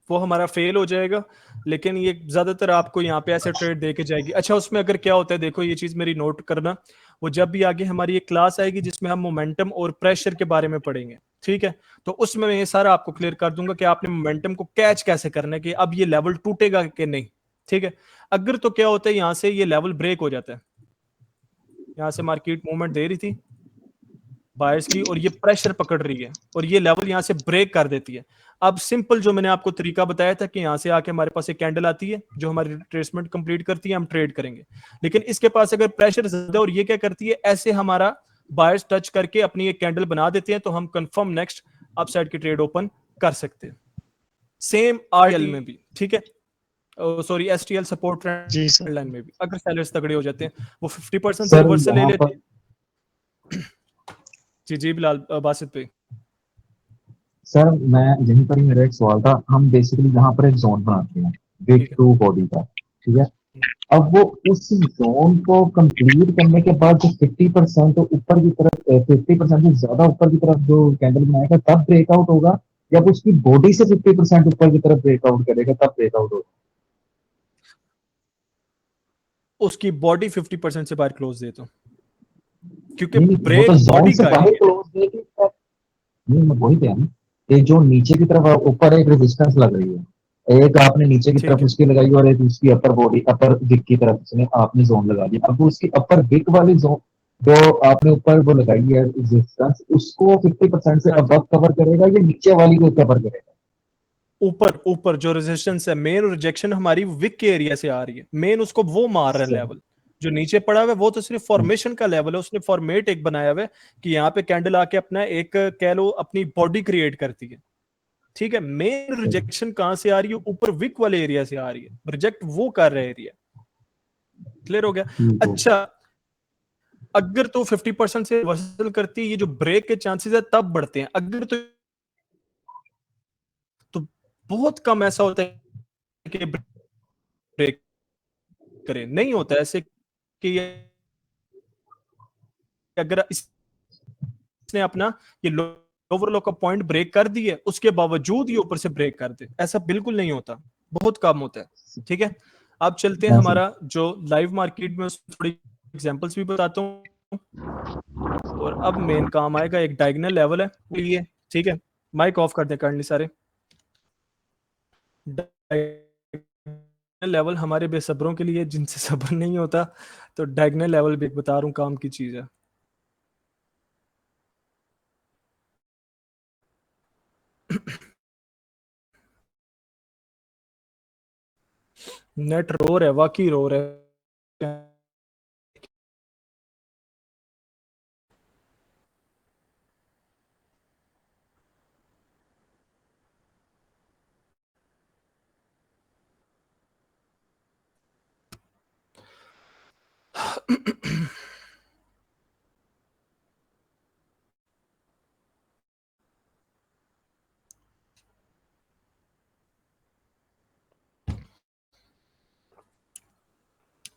वो हमारा फेल हो जाएगा, लेकिन ये ज्यादातर आपको यहाँ पे ऐसे ट्रेड दे के जाएगी। अच्छा उसमें अगर क्या होता है, देखो ये चीज मेरी नोट करना, वो जब भी आगे हमारी एक क्लास आएगी जिसमें हम मोमेंटम और प्रेशर के बारे में पढ़ेंगे, ठीक है, तो उसमें मैं ये सारा आपको क्लियर कर दूंगा कि आपने मोमेंटम को कैच कैसे करना है, कि अब ये लेवल टूटेगा कि नहीं। ठीक है, अगर तो क्या होता है यहाँ से ये लेवल ब्रेक हो जाता है, यहाँ से मार्केट मूवमेंट दे रही थी बायर्स की और ये प्रेशर पकड़ रही है और ये लेवल यहाँ से ब्रेक कर देती है। अब सिंपल जो मैंने आपको तरीका बताया था कि यहाँ से आके हमारे पास एक कैंडल आती है जो हमारी रिट्रेसमेंट कंप्लीट करती है, हम ट्रेड करेंगे। लेकिन इसके पास अगर प्रेशर ज्यादा और ये क्या करती है, ऐसे हमारा बायर्स टच करके अपनी एक कैंडल बना देते हैं, तो हम कंफर्म नेक्स्ट अपसाइड की ट्रेड ओपन कर सकते हैं। सेम RTL में भी, ठीक है, सॉरी STL सपोर्ट जी सर। ट्रेंड लाइन में भी अगर सेलर्स तगड़े हो जाते हैं वो 50% से सर रिवर्सल ले यहाँ लेते पर हैं। जी जी बिलाल बासित पे। सर मैं यहीं पर ही मेरा एक सवाल था। हम बेसिकली यहाँ पर एक जोन बनाते हैं ठीक विक है। टू बॉडी का, ठीक है। अब वो उस जोन को कंप्लीट करने के बाद जो 50% ऊपर की तरफ 50% से ज्यादा ऊपर की तरफ जो कैंडल बनाएगा तब ब्रेकआउट होगा, या वो उसकी बॉडी से 50% ऊपर की तरफ ब्रेकआउट करेगा तब ब्रेकआउट होगा? उसकी बॉडी 50% से बाहर क्लोज दे, तो क्योंकि नहीं वो तो ब्रेक जोन बॉडी से का है बाहर ये। क्लोज देगी। नहीं मैं वही कह रहा हूँ कि जो नीचे की तरफ ऊपर एक रेजिस्टेंस लग रही है, एक आपने नीचे की ठीक तरफ है, उसकी लगाई और एक उसकी अपर बॉडी अपर विक की तरफ उसने आपने जोन लगा दिया। अब उसकी अपर विक वाली जोन जो आपने ऊपर वो लगाई है रेजिस्टेंस, उसको 50% से हाँ जी, अबव कवर करेगा या नीचे वाली को कवर करेगा? ऊपर ऊपर जो रेजिस्टेंस है, मेन रिजेक्शन हमारी विक के एरिया से आ रही है, मेन उसको वो मार रहा है सर, लेवल। जो नीचे पड़ा हुआ है वो तो सिर्फ फॉर्मेशन का लेवल है, उसने फॉर्मेट एक बनाया हुआ है कि यहाँ पे कैंडल आके अपना एक कह लो अपनी बॉडी क्रिएट करती है। ठीक है, मेन रिजेक्शन कहां से आ रही है, ऊपर विक वाले एरिया से आ रही है, रिजेक्ट वो कर रहा है एरिया। क्लियर हो गया। ठीक हो अच्छा अगर तो 50% से वसूल करती है, ये जो ब्रेक के चांसेस है तब बढ़ते हैं। अगर तो बहुत कम ऐसा होता है कि ब्रेक करे, नहीं होता ऐसे कि अगर इसने अपना ये लोअर लो का पॉइंट ब्रेक कर दिए उसके बावजूद ये ऊपर से ब्रेक कर दे, ऐसा बिल्कुल नहीं होता, बहुत कम होता है। ठीक है, अब चलते हैं हाँ सर। हमारा जो लाइव मार्केट में, थोड़ी एग्जांपल्स भी बताता हूँ और अब मेन काम आएगा। एक डायगोनल लेवल है ये, ठीक है, माइक ऑफ कर दे करनी सारे। डायगोनल लेवल हमारे बेसब्रों के लिए जिनसे सब्र नहीं होता, तो डायगोनल लेवल भी एक बता रहा हूँ काम की चीज है। नेट रो रहा है, वाकई रो रहा है।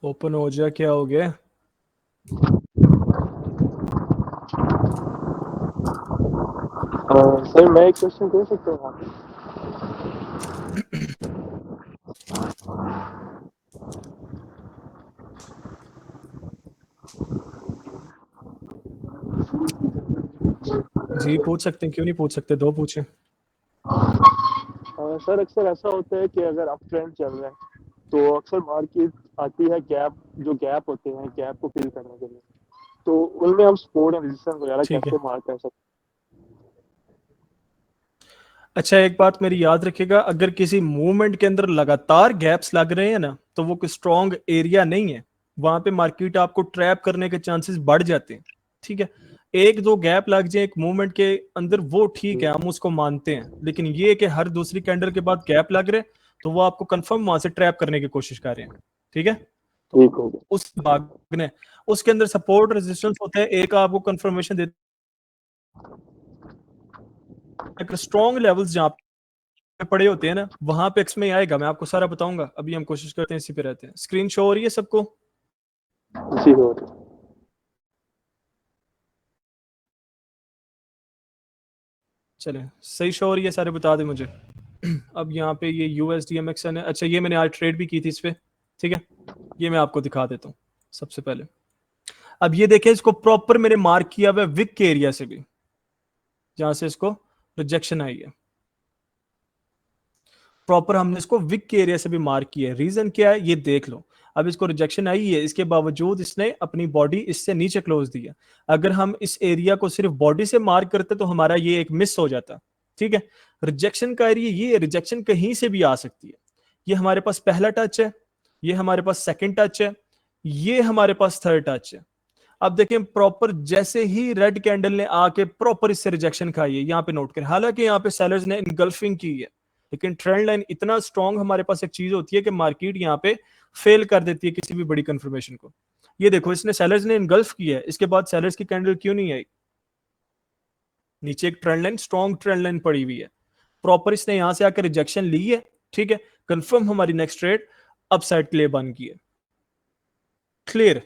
ओपन हो जाए, क्या हो गया? सर मैं एक क्वेश्चन पूछ सकता हूँ? जी पूछ सकते हैं, क्यों नहीं पूछ सकते, दो पूछे। सर अक्सर ऐसा होता है कि अगर अप ट्रेंड चल रहा है तो अक्सर मार्केट आती है गैप, जो गैप होते हैं गैप को फिल करने के लिए, तो उनमें हम सपोर्ट एंड रेजिस्टेंस वगैरह ठीक है, कैसे मार्क कर सकते अच्छा एक बात मेरी याद रखिएगा, अगर किसी मूवमेंट के अंदर लगातार गैप्स लग रहे हैं ना, तो वो कोई स्ट्रॉन्ग एरिया नहीं है। वहां पे मार्केट आपको ट्रैप करने के चांसेस बढ़ जाते हैं, ठीक है। एक दो गैप लग जाए एक मूवमेंट के अंदर, वो ठीक है, हम उसको मानते हैं, लेकिन ये कि हर दूसरी कैंडल के बाद गैप लग रहे, तो वो आपको कंफर्म वहां से ट्रैप करने की कोशिश कर रहे हैं, ठीक है। ठीक हो गया। उस भागने, उसके अंदर सपोर्ट रेजिस्टेंस होता है, एक आपको कंफर्मेशन देता है, स्ट्रॉन्ग लेवल्स जहां पे पड़े होते हैं ना, वहां पे एक्स में आएगा, मैं आपको सारा बताऊंगा। अभी हम कोशिश करते हैं इसी पे रहते हैं। स्क्रीन शो हो रही है सबको? जी हो रही। चले, सही शो हो रही है, सारे बता दें मुझे। अब यहाँ पे ये USDMXN है, अच्छा ये मैंने आज ट्रेड भी की थी इस पे, ठीक है, ये मैं आपको दिखा देता हूँ सबसे पहले। अब ये देखें, इसको प्रॉपर मैंने मार्क किया हुआ विक के एरिया से भी, जहां से इसको रिजेक्शन आई है, प्रॉपर हमने इसको विक के एरिया से भी मार्क किया है। रीजन क्या है ये देख लो। अब इसको रिजेक्शन आई है, इसके बावजूद इसने अपनी बॉडी इससे नीचे क्लोज दी है। अगर हम इस एरिया को सिर्फ बॉडी से मार्क करते तो हमारा ये एक मिस हो जाता, ठीक है। रिजेक्शन का एरिया ये, रिजेक्शन कहीं से भी आ सकती है। ये हमारे पास पहला टच है, ये हमारे पास सेकंड टच है, ये हमारे पास थर्ड टच है। अब देखें प्रॉपर जैसे ही रेड कैंडल ने आके प्रॉपर इससे रिजेक्शन खाई है, यहाँ पे नोट करें, हालांकि यहाँ पे सेलर्स ने इनगल्फिंग की है, लेकिन ट्रेंड लाइन इतना स्ट्रांग हमारे पास एक चीज होती है कि मार्केट यहाँ पे फेल कर देती है किसी भी बड़ी कंफर्मेशन को। ये देखो, इसने सेलर्स ने इनगल्फ किया है, इसके बाद सेलर्स की कैंडल क्यों नहीं आई? नीचे एक trend line, strong trend line पड़ी हुई है, प्रॉपर इसने यहां से आकर रिजेक्शन ली है, ठीक है। कंफर्म हमारी नेक्स्ट ट्रेड अपसाइड के लिए बन गई है। क्लियर,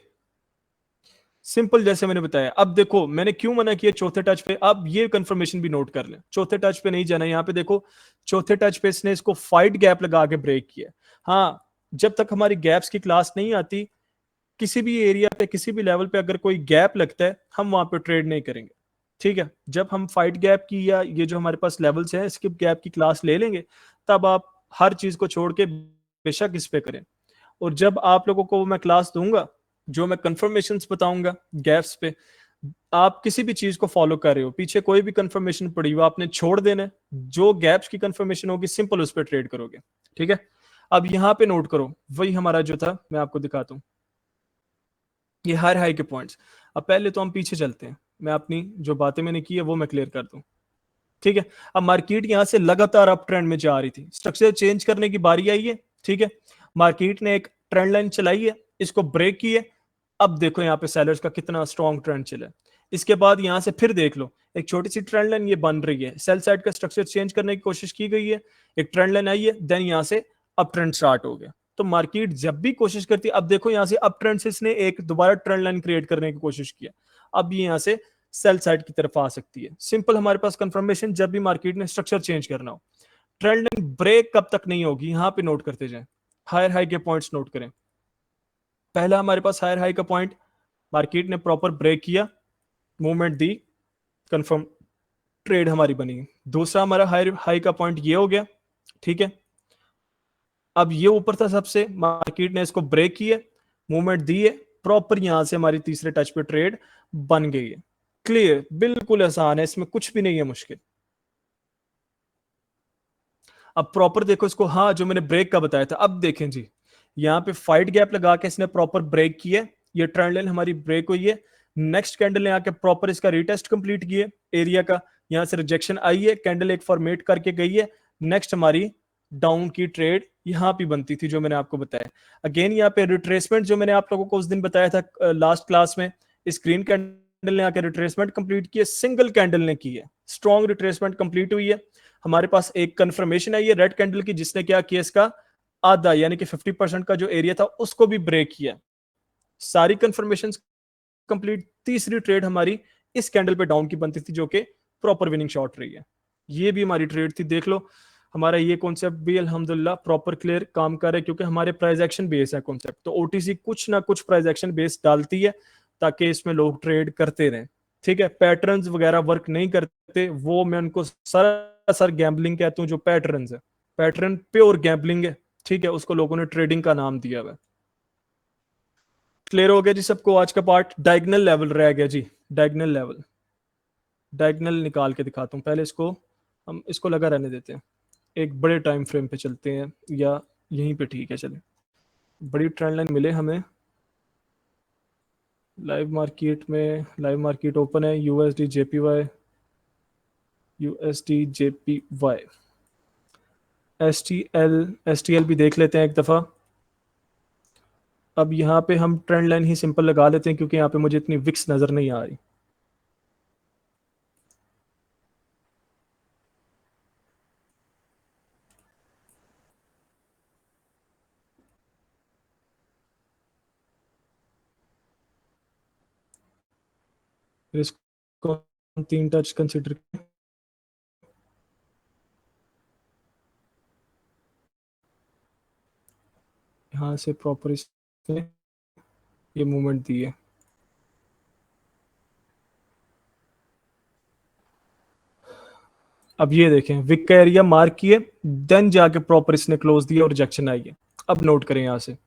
सिंपल जैसे मैंने बताया। अब देखो मैंने क्यों मना किया चौथे टच पे, अब ये कंफर्मेशन भी नोट कर लें, चौथे टच पे नहीं जाना। यहाँ पे देखो चौथे टच पे इसने इसको फाइट गैप लगा के ब्रेक किया। हाँ, जब तक हमारी गैप्स की क्लास नहीं आती, किसी भी एरिया पे किसी भी लेवल पे अगर कोई गैप लगता है, हम वहां पे ट्रेड नहीं करेंगे, ठीक है। जब हम फाइट गैप की या ये जो हमारे पास लेवल्स हैं स्किप गैप की क्लास ले लेंगे, तब आप हर चीज को छोड़ के बेशक इस पे करें। और जब आप लोगों को मैं क्लास दूंगा, जो मैं कंफर्मेशंस बताऊंगा गैप्स पे, आप किसी भी चीज को फॉलो कर रहे हो, पीछे कोई भी कंफर्मेशन पड़ी हो आपने छोड़ देना है, जो गैप्स की कंफर्मेशन होगी सिंपल उस पर ट्रेड करोगे, ठीक है। अब यहां पे नोट करो, वही हमारा जो था मैं आपको दिखाता हूं, ये हायर हाई के पॉइंट्स। अब पहले तो हम पीछे चलते हैं, मैं अपनी जो बातें मैंने की है वो मैं क्लियर कर दूं, ठीक है। अब मार्केट यहां से लगातार अप ट्रेंड में जा रही थी, स्ट्रक्चर चेंज करने की बारी आई है, ठीक है। मार्केट ने एक ट्रेंड लाइन चलाई है, इसको ब्रेक की है। अब देखो यहाँ पे सेलर्स का कितना स्ट्रॉन्ग ट्रेंड चला है। इसके बाद यहां से फिर देख लो, एक छोटी सी ट्रेंड लाइन ये बन रही है, सेल साइड का स्ट्रक्चर चेंज करने की कोशिश की गई है, एक ट्रेंड लाइन आई है, देन यहां से अप ट्रेंड स्टार्ट हो गया। तो मार्केट जब भी कोशिश करती है, अब देखो यहां से अप ट्रेंड से इसने एक दोबारा ट्रेंड लाइन क्रिएट करने की कोशिश किया, अब ये यहां से सेल साइड की तरफ आ सकती है। सिंपल हमारे पास कंफर्मेशन जब भी मार्केट ने स्ट्रक्चर चेंज करना हो, ट्रेंड लाइन ब्रेक कब तक नहीं होगी, यहां पे नोट करते जाएं। हायर हाई के पॉइंट्स नोट करें। पहला हमारे पास हायर हाई का पॉइंट, मार्केट ने प्रॉपर ब्रेक किया, मूवमेंट दी, कंफर्म ट्रेड हमारी बनी। दूसरा हमारा हायर हाई का पॉइंट ये हो गया, ठीक है। अब ये ऊपर था सबसे, मार्केट ने इसको ब्रेक किया, मूवमेंट दी है, प्रॉपर यहां से हमारी तीसरे टच पे ट्रेड बन गई है। क्लियर, बिल्कुल आसान है, इसमें कुछ भी नहीं है मुश्किल। अब प्रॉपर देखो इसको, हाँ जो मैंने ब्रेक का बताया था, अब देखें जी, यहाँ पे फाइट गैप लगा के इसने प्रॉपर ब्रेक किया, ये ट्रेंड लाइन हमारी ब्रेक हुई है। नेक्स्ट कैंडल ने आके प्रॉपर इसका रीटेस्ट कंप्लीट किए एरिया का, यहाँ से रिजेक्शन आई है, कैंडल एक फॉर्मेट करके गई है, नेक्स्ट हमारी डाउन की ट्रेड यहाँ पे बनती थी जो मैंने आपको बताया। अगेन यहाँ पे रिट्रेसमेंट जो मैंने आप लोगों को उस दिन बताया था लास्ट क्लास में, इस ग्रीन कैंडल ने आके रिट्रेसमेंट कंप्लीट की है, सिंगल कैंडल ने की है, स्ट्रॉन्ग रिट्रेसमेंट कंप्लीट हुई है। हमारे पास एक कंफर्मेशन आई है रेड कैंडल की, जिसने क्या किया, इसका आधा यानी कि 50% का जो एरिया था उसको भी ब्रेक किया। सारी कंफर्मेशन कंप्लीट। तीसरी ट्रेड हमारी इस कैंडल पे डाउन की बनती थी, जो कि प्रॉपर विनिंग शॉट रही है। ये भी हमारी ट्रेड थी, देख लो हमारा ये कॉन्सेप्ट भी अल्हम्दुलिल्लाह प्रॉपर क्लियर काम कर रहा है, क्योंकि हमारे प्राइस एक्शन बेस है कॉन्सेप्ट। तो ओटीसी कुछ ना कुछ प्राइस एक्शन बेस डालती है ताकि इसमें लोग ट्रेड करते रहें, ठीक है। पैटर्न्स वगैरह वर्क नहीं करते, वो मैं उनको सर गैम्बलिंग कहता हूँ। जो पैटर्न्स है, पैटर्न प्योर गैम्बलिंग है, ठीक है, उसको लोगों ने ट्रेडिंग का नाम दिया हुआ है। क्लियर हो गया जी सबको? आज का पार्ट डायगोनल लेवल रह गया जी, डायगोनल लेवल। डायगोनल निकाल के दिखाता हूँ, पहले इसको हम इसको लगा रहने देते हैं, एक बड़े टाइम फ्रेम पे चलते हैं, या यहीं पे ठीक है। चले, बड़ी ट्रेंड लाइन मिले हमें, लाइव मार्केट ओपन है, यूएसडी जेपीवाई, एसटीएल भी देख लेते हैं एक दफ़ा। अब यहाँ पे हम ट्रेंड लाइन ही सिंपल लगा लेते हैं क्योंकि यहाँ पे मुझे इतनी विक्स नज़र नहीं आ रही। फिर इसको हम 3 टच कंसिडर, यहाँ से प्रॉपर इसने ये मूवमेंट दी है। अब ये देखें विक का एरिया मार्क किए, देन जाके प्रॉपर इसने क्लोज दिया और रिजेक्शन आई है। अब नोट करें यहाँ से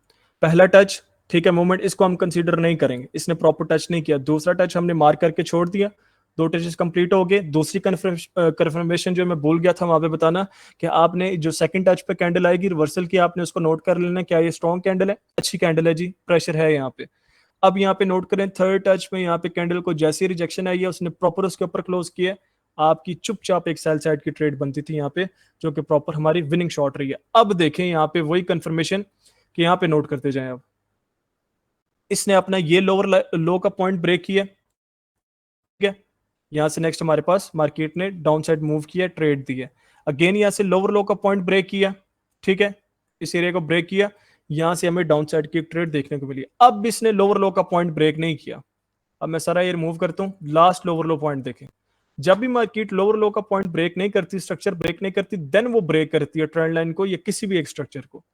पहला टच, ठीक है, मूवमेंट इसको हम कंसीडर नहीं करेंगे, इसने प्रॉपर टच नहीं किया। दूसरा टच हमने मार्क करके छोड़ दिया, 2 टचेस कंप्लीट हो गए। दूसरी कन्फर्मेशन जो मैं भूल गया था वहां पे बताना कि आपने जो सेकंड टच पे कैंडल आएगी रिवर्सल की, आपने उसको नोट कर लेना, क्या ये स्ट्रॉन्ग कैंडल है, अच्छी कैंडल है जी, प्रेशर है यहाँ पे। अब यहाँ पे नोट करें थर्ड टच में यहाँ पे कैंडल को जैसे रिजेक्शन आई है उसने प्रॉपर उसके ऊपर क्लोज किया, आपकी चुपचाप एक सेल साइड की ट्रेड बनती थी यहाँ पे, जो कि प्रॉपर हमारी विनिंग शॉट रही है। अब देखें यहाँ पे वही कंफर्मेशन कि यहाँ पे नोट करते जाएं। अब इसने अपना ये लोअर लो का पॉइंट ब्रेक किया, ठीक है, यहाँ से नेक्स्ट हमारे पास मार्केट ने डाउन साइड मूव किया, ट्रेड दी है। अगेन यहाँ से लोअर लो का पॉइंट ब्रेक किया, ठीक है, इस एरिया को ब्रेक किया, यहाँ से हमें डाउन साइड की एक ट्रेड देखने को मिली। अब इसने लोअर लो का पॉइंट ब्रेक नहीं किया। अब मैं सारा ये रिमूव करता हूँ, लास्ट लोअर लो पॉइंट देखें, जब भी मार्केट लोअर लो का पॉइंट ब्रेक नहीं करती, स्ट्रक्चर ब्रेक नहीं करती, देन वो ब्रेक करती है ट्रेंड लाइन को या किसी भी एक स्ट्रक्चर को।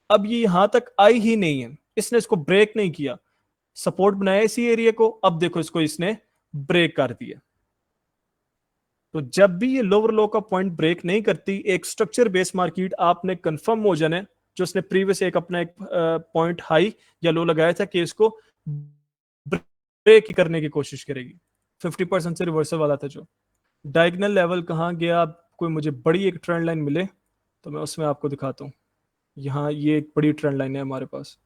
अब ये यहां तक आई ही नहीं है, इसने इसको ब्रेक नहीं किया, सपोर्ट बनाया इसी एरिया को, अब देखो इसको इसने ब्रेक कर दिया। तो जब भी ये लोअर लो का पॉइंट ब्रेक नहीं करती एक स्ट्रक्चर बेस्ड मार्केट, आपने कंफर्म हो जाना है जो उसने प्रीवियस एक अपना एक पॉइंट हाई या लो लगाया था कि इसको ब्रेक करने की कोशिश करेगी। 50% से रिवर्सल वाला था जो डायगोनल लेवल कहाँ गया। कोई मुझे बड़ी एक ट्रेंड लाइन मिले तो मैं उसमें आपको दिखाता हूँ। यहाँ ये एक बड़ी ट्रेंड लाइन है हमारे पास,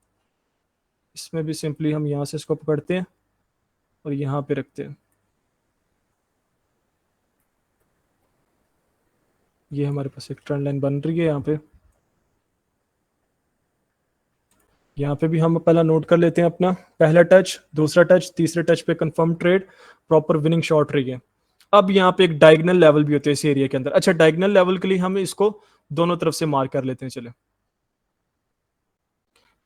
इसमें भी सिंपली हम यहाँ से इसको पकड़ते हैं और यहाँ पे रखते हैं। ये हमारे पास एक ट्रेंड लाइन बन रही है यहाँ पे भी हम पहला नोट कर लेते हैं अपना पहला टच, दूसरा टच, तीसरे टच पे confirm trade, proper winning shot रही है। अब यहाँ पे एक डायगोनल लेवल भी होते हैं इस एरिया के अंदर। अच्छा, डायगोनल लेवल के लिए हम इसको दोनों तरफ से मार्क कर लेते हैं। चले,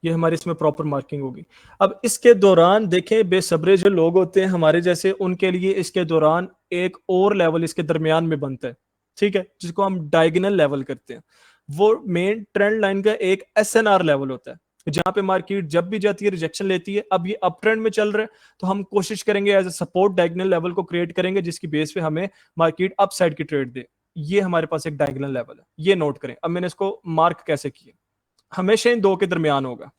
ये हमारी इसमें प्रॉपर मार्किंग होगी। अब इसके दौरान देखें बेसब्रे जो लोग होते हैं हमारे जैसे, उनके लिए इसके दौरान एक और लेवल इसके दरमियान में बनता है, ठीक है, जिसको हम डायगोनल लेवल करते हैं। वो मेन ट्रेंड लाइन का एक एसएनआर लेवल होता है, जहां पे मार्केट जब भी जाती है रिजेक्शन लेती है। अब ये अप ट्रेंड में चल रहा है तो हम कोशिश करेंगे as a support diagonal level को क्रिएट करेंगे जिसकी बेस पे हमें मार्केट अप साइड की ट्रेड दे। ये हमारे पास एक डायगोनल लेवल है, ये नोट करें। अब मैंने इसको मार्क कैसे किया, हमेशा इन दो के दरमियान होगा,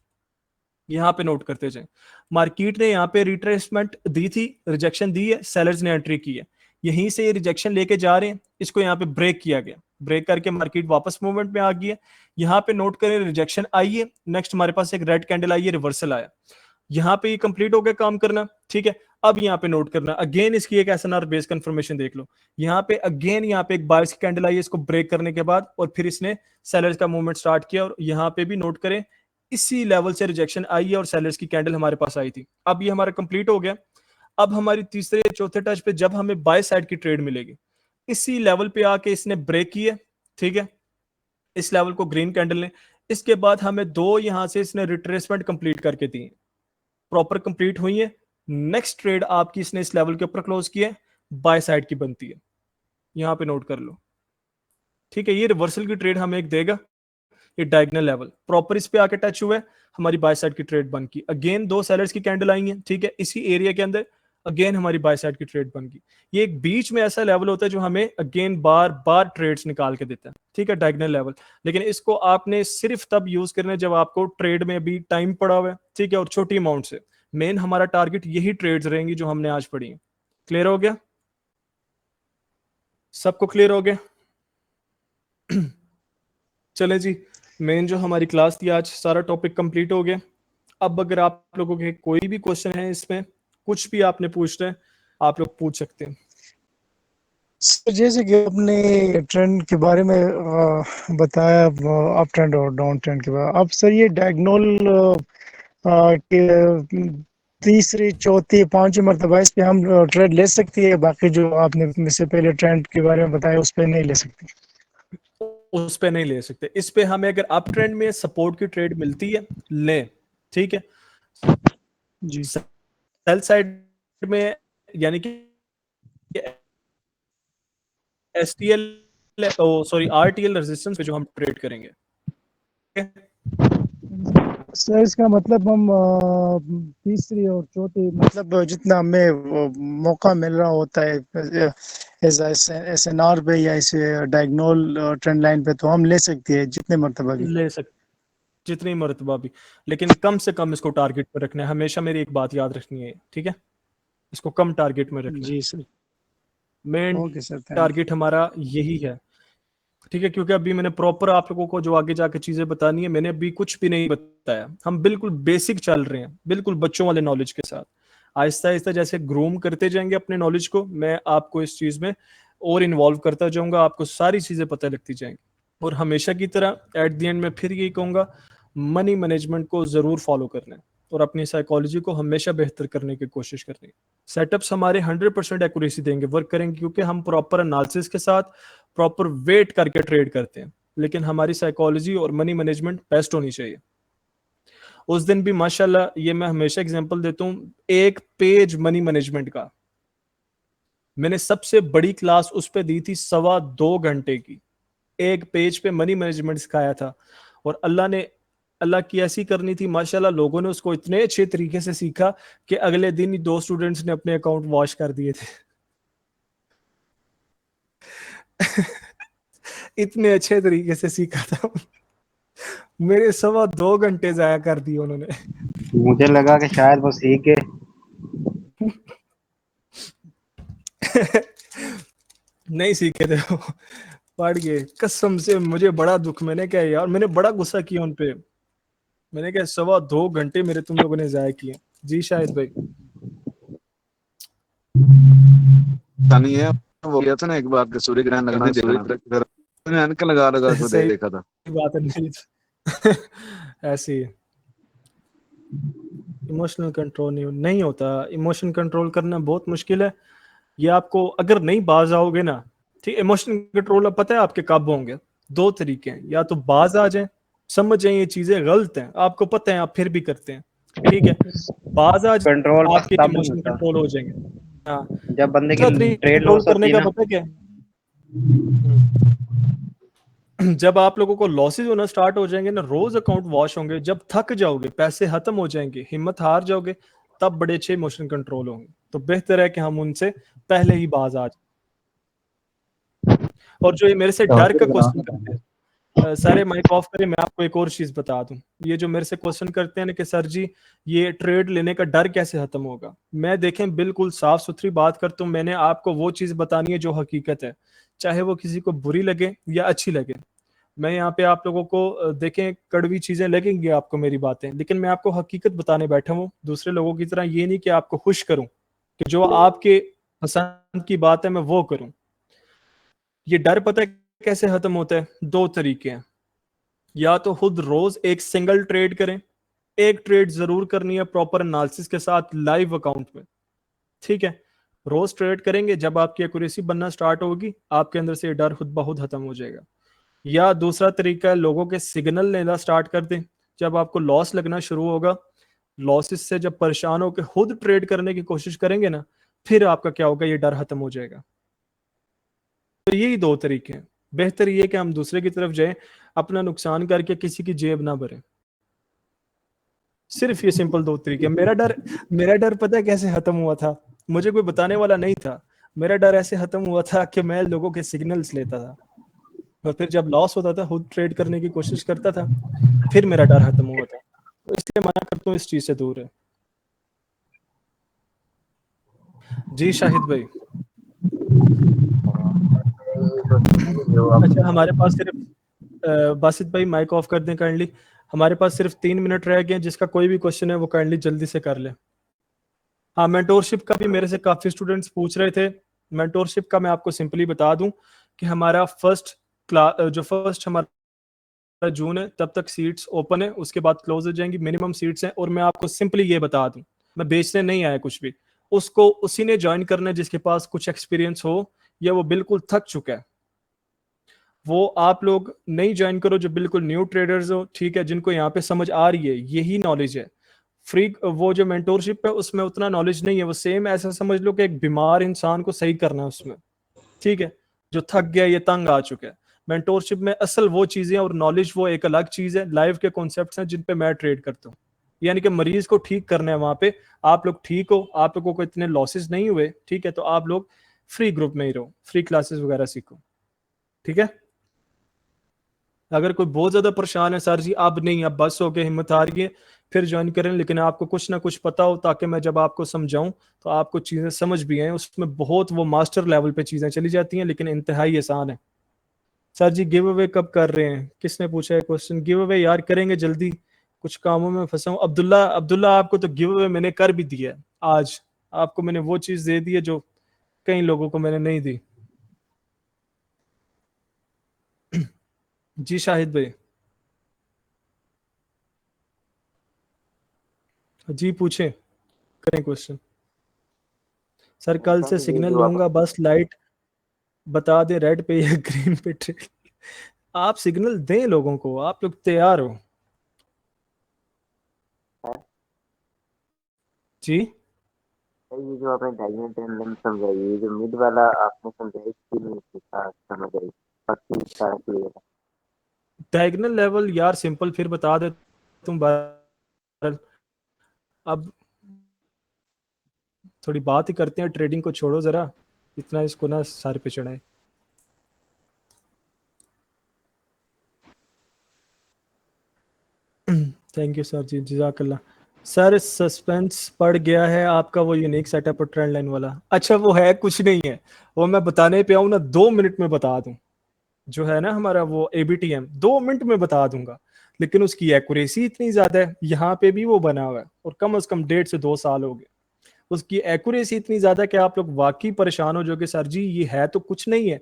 यहाँ पे नोट करते जाए। मार्केट ने यहाँ पे रिट्रेसमेंट दी थी, रिजेक्शन दी है, सेलर्स ने एंट्री की है, यहीं से ये रिजेक्शन लेके जा रहे हैं, इसको यहाँ पे ब्रेक किया गया, ब्रेक करके मार्केट वापस मूवमेंट में आ गई है। यहाँ पे नोट करें रिजेक्शन आई है, नेक्स्ट हमारे पास एक रेड कैंडल आई है, रिवर्सल आया, यहाँ पे ये कंप्लीट हो गया काम करना, ठीक है। अब यहाँ पे नोट करना अगेन इसकी एक एसएनआर बेस कंफर्मेशन देख लो, यहाँ पे अगेन यहाँ पे एक बायर्स की कैंडल आई है, इसको ब्रेक करने के बाद और फिर इसने सेलर्स का मूवमेंट स्टार्ट किया और यहाँ पे भी नोट करें इसी लेवल से रिजेक्शन आई है और सेलर्स की कैंडल हमारे पास आई थी। अब ये हमारा कंप्लीट हो गया। अब हमारी तीसरे चौथे टच पे जब हमें बाय साइड की ट्रेड मिलेगी, इसी लेवल पे आके इसने ब्रेक किया, ठीक है, इस लेवल को ग्रीन कैंडल ने। इसके बाद हमें दो यहां से इसने रिट्रेसमेंट कंप्लीट करके दी, प्रॉपर कंप्लीट हुई है। नेक्स्ट ट्रेड आपकी इसने इस लेवल के ऊपर क्लोज किया, बाय साइड की बनती है, यहां पे नोट कर लो, ठीक है। ये रिवर्सल की ट्रेड हमें एक देगा, ये डायगोनल लेवल प्रॉपर इस पे आके टच हुआ है, हमारी बाय साइड की ट्रेड बन गई। अगेन दो सेलर्स की कैंडल आई है, ठीक है, इसी एरिया के अंदर अगेन हमारी बाय साइड की ट्रेड बन गई। ये एक बीच में ऐसा लेवल होता है जो हमें अगेन बार बार ट्रेड्स निकाल के देता है, ठीक है, डायगोनल लेवल। लेकिन इसको आपने सिर्फ तब यूज करना है जब आपको ट्रेड में अभी टाइम पड़ा हुआ है, ठीक है, और छोटी अमाउंट से। मेन हमारा टारगेट यही ट्रेड्स रहेंगी जो हमने आज पढ़ी है। क्लियर हो गया, सबको क्लियर हो गया? चले जी, मेन जो हमारी क्लास थी आज सारा टॉपिक कंप्लीट हो गया। अब अगर आप लोगों के कोई भी क्वेश्चन है इसमें, कुछ भी आपने पूछना है आप लोग पूछ सकते हैं। सर जैसे कि आपने ट्रेंड के बारे में बताया, अप ट्रेंड और डाउन ट्रेंड के बारे में, अब सर ये डायगोनल के तीसरी चौथी पांचवी मरतबा इस पे हम ट्रेड ले सकती है, बाकी जो आपने में से पहले ट्रेंड के बारे में बताया उस पे नहीं ले सकते? उस पे नहीं ले सकते। इस पे हमें अगर अप ट्रेंड में सपोर्ट की ट्रेड मिलती है ले, ठीक है। जी सेल साइड में यानी कि एसटीएल सॉरी आरटीएल रेजिस्टेंस पे जो हम ट्रेड करेंगे, ठीक है? सर इसका मतलब हम तीसरी और चौथी मतलब जितना हमें मौका मिल रहा होता है एसएनआर पे या इसे डायगोनल ट्रेंड लाइन पे, तो हम ले सकते हैं जितने मरतबा भी। ले सकते जितनी मरतबा भी, लेकिन कम से कम इसको टारगेट पर रखना है। हमेशा मेरी एक बात याद रखनी है, ठीक है, इसको कम टारगेट में रखना है। जी sir, main okay sir, thank target हमारा यही है, ठीक है। क्योंकि अभी मैंने प्रॉपर आप लोगों को जो आगे जाके चीजें बतानी है, मैंने अभी कुछ भी नहीं बताया। हम बिल्कुल बेसिक चल रहे हैं, बिल्कुल बच्चों वाले नॉलेज के साथ। आहिस्ता आहिस्ता जैसे ग्रूम करते जाएंगे अपने नॉलेज को, मैं आपको इस चीज में और इन्वॉल्व करता जाऊंगा, आपको सारी चीजें पता लगती जाएंगी। और हमेशा की तरह एट द एंड में फिर यही कहूंगा, मनी मैनेजमेंट को जरूर फॉलो करना है और अपनी साइकोलॉजी को हमेशा बेहतर करने की कोशिश करनी है। सेटअप्स हमारे 100% एक्यूरेसी देंगे, वर्क करेंगे, क्योंकि हम प्रॉपर एनालिसिस के साथ प्रॉपर वेट करके ट्रेड करते हैं। लेकिन हमारी साइकोलॉजी और मनी मैनेजमेंट बेस्ट होनी चाहिए। उस दिन भी माशाल्लाह, ये मैं हमेशा एग्जांपल देता हूँ, एक पेज मनी मैनेजमेंट का मैंने सबसे बड़ी क्लास उस पे दी थी 2.25 घंटे की। एक पेज पे मनी मैनेजमेंट सिखाया था और अल्लाह की ऐसी करनी थी, माशाल्लाह लोगों ने उसको इतने अच्छे तरीके से सीखा कि अगले दिन ही 2 स्टूडेंट्स ने अपने अकाउंट वॉश कर दिए थे। इतने अच्छे तरीके से सीखा था, मेरे 2.25 घंटे जाया कर दिए उन्होंने। मुझे लगा कि शायद वो सीख गए। नहीं सीखे थे वो, पढ़ गए कसम से। मुझे बड़ा दुख, मैंने क्या यार, मैंने बड़ा गुस्सा किया उन पे। मैंने कहा 2.25 घंटे मेरे तुम लोगों ने जाया किए। जी शाहिद भाई। नहीं है, वो किया था ना एक बार के सूर्य ग्रहण लगना, मैंने अनक लगा लगा के सही देखा था। बात है नहीं। ऐसे ही इमोशनल कंट्रोल नहीं होता। इमोशन कंट्रोल करना बहुत मुश्किल है। ये आपको अगर नहीं बाज आओगे ना, ठीक, इमोशन कंट्रोल अब पता है आपके कब होंगे? 2 तरीके हैं, या तो बाज आ जाए, समझ जाए ये चीजें गलत हैं, आपको पता है आप फिर भी करते हैं, ठीक है, बाज आ जाए कंट्रोल बस आपके तब इमोशन होता कंट्रोल हो जाएंगे। हाँ, जब बंदे दूसरा की तरीका ट्रेड कंट्रोल लॉस होती करने है का ना। पता है क्या? जब आप लोगों को लॉसेज होना स्टार्ट हो जाएंगे ना, रोज अकाउंट वॉश होंगे, जब थक जाओगे, पैसे खत्म हो जाएंगे, हिम्मत हार जाओगे, तब बड़े अच्छे इमोशन कंट्रोल होंगे। तो बेहतर है कि हम उनसे पहले ही बाज आ जाए। और जो ये मेरे से डर का क्वेश्चन करते हैं, सारे माइक ऑफ करें, मैं आपको एक और चीज बता दूं। ये जो मेरे से क्वेश्चन करते हैं ना कि सर जी ये ट्रेड लेने का डर कैसे खत्म होगा, मैं देखें बिल्कुल साफ सुथरी बात करता हूं। मैंने आपको वो चीज बतानी है जो हकीकत है, चाहे वो किसी को बुरी लगे या अच्छी लगे। मैं यहाँ पे आप लोगों को देखें, कड़वी चीजें लगेंगी आपको मेरी बातें, लेकिन मैं आपको हकीकत बताने बैठा हूँ। दूसरे लोगों की तरह ये नहीं कि आपको खुश करूं, कि जो आपके पसंद की बात है मैं वो करूं। ये डर पता है कैसे खत्म होता है? 2 तरीके हैं। या तो खुद रोज एक सिंगल ट्रेड करें, एक ट्रेड जरूर करनी है प्रॉपर एनालिसिस के साथ लाइव अकाउंट में, ठीक है। रोज ट्रेड करेंगे, जब आपकी एक्यूरेसी बनना स्टार्ट होगी, आपके अंदर से ये डर खुद ब खुद खत्म हो जाएगा। या दूसरा तरीका है, लोगों के सिग्नल लेना स्टार्ट कर दें। जब आपको लॉस लगना शुरू होगा, लॉसेस से जब परेशान होकर खुद ट्रेड करने की कोशिश करेंगे ना, फिर आपका क्या होगा, ये डर खत्म हो जाएगा। तो यही 2 तरीके हैं। बेहतर ये कि हम दूसरे की तरफ जाएं, अपना नुकसान करके किसी की जेब ना भरें। सिर्फ ये सिंपल 2 तरीके। मेरा डर पता है कैसे खत्म हुआ था? मुझे कोई बताने वाला नहीं था। मेरा डर ऐसे खत्म हुआ था कि मैं लोगों के सिग्नल्स लेता था और फिर जब लॉस होता था खुद ट्रेड करने की कोशिश करता था, फिर मेरा डर खत्म हुआ था। तो इसलिए मना करता हूँ, इस चीज से दूर है। जी शाहिद भाई। अच्छा, हमारे पास सिर्फ बासित भाई माइक ऑफ कर दें काइंडली। हमारे पास सिर्फ 3 मिनट रह गए हैं, जिसका कोई भी क्वेश्चन है वो काइंडली जल्दी से कर ले। हाँ, मेंटोरशिप का भी मेरे से काफी स्टूडेंट्स पूछ रहे थे। मेंटोरशिप का मैं आपको सिंपली बता दूं कि हमारा फर्स्ट हमारा जून है, तब तक सीट्स ओपन है, उसके बाद क्लोज हो जाएंगी, मिनिमम सीट्स हैं। और मैं आपको सिंपली ये बता दूं, मैं बेचने नहीं आया कुछ भी, उसको उसी ने ज्वाइन करना है जिसके पास कुछ एक्सपीरियंस हो या वो बिल्कुल थक चुका है। वो आप लोग नहीं ज्वाइन करो जो बिल्कुल न्यू ट्रेडर्स हो, ठीक है, जिनको यहाँ पे समझ आ रही है, यही नॉलेज है। फ्री वो जो मेंटोरशिप है उसमें उतना नॉलेज नहीं है, वो सेम ऐसा समझ लो कि एक बीमार इंसान को सही करना है उसमें, ठीक है, जो थक गया, ये तंग आ चुका है। मेंटोरशिप में असल वो चीजें और नॉलेज वो एक अलग चीज है, लाइव के कॉन्सेप्ट्स हैं जिन पे मैं ट्रेड करता हूँ। यानी कि मरीज को ठीक करना है वहां पे, आप लोग ठीक हो, आप लोगों को इतने लॉसेस नहीं हुए, ठीक है, तो आप लोग फ्री ग्रुप में ही रहो, फ्री क्लासेस वगैरह सीखो, ठीक है। अगर कोई बहुत ज्यादा परेशान है, सर जी अब नहीं, अब बस हो गए, हिम्मत हार गई, फिर ज्वाइन करें, लेकिन आपको कुछ ना कुछ पता हो ताकि मैं जब आपको समझाऊं तो आपको चीजें समझ भी आए। उसमें बहुत वो मास्टर लेवल पे चीजें चली जाती हैं, लेकिन इंतहाई आसान है। सर जी गिव अवे कब कर रहे हैं, किसने पूछा है क्वेश्चन? गिव अवे यार करेंगे जल्दी, कुछ कामों में फंसा हूं। अब्दुल्ला अब्दुल्ला आपको तो गिव अवे मैंने कर भी दिया है आज, आपको मैंने वो चीज दे दी है जो कई लोगों को मैंने नहीं दी। जी शाहिद भाई, जी पूछे, करें क्वेश्चन। सर कल से सिग्नल लूंगा, बस लाइट बता दे रेड पे या ग्रीन पे ट्रेड। आप सिग्नल दें लोगों को, आप लोग तैयार हो? जी ये जो आपने डायगोनल ट्रेंड समझाई, ये जो मिड वाला आपने समझाया, इसकी नहीं सीखा, समझ आई बाकी सारा क्लियर है। डायगोनल लेवल यार सिंपल, फिर बता दे तुम अब थोड़ी बात ही करते हैं, ट्रेडिंग को छोड़ो जरा, इतना इसको ना सारे पे चढ़ाए। थैंक यू सर जी, जजाकल्ला। सर सस्पेंस पड़ गया है आपका वो यूनिक सेटअप और ट्रेंड लाइन वाला। अच्छा वो है कुछ नहीं है, वो मैं बताने पे आऊँ ना 2 मिनट में बता दूं, जो है ना हमारा वो एबीटीएम 2 मिनट में बता दूंगा, लेकिन उसकी एक्यूरेसी इतनी ज्यादा है, यहाँ पे भी वो बना हुआ है और कम से कम 1.5 से 2 साल हो गए। उसकी एक्यूरेसी इतनी ज्यादा कि आप लोग वाकई परेशान हो जाओगे, सर जी ये है तो कुछ नहीं है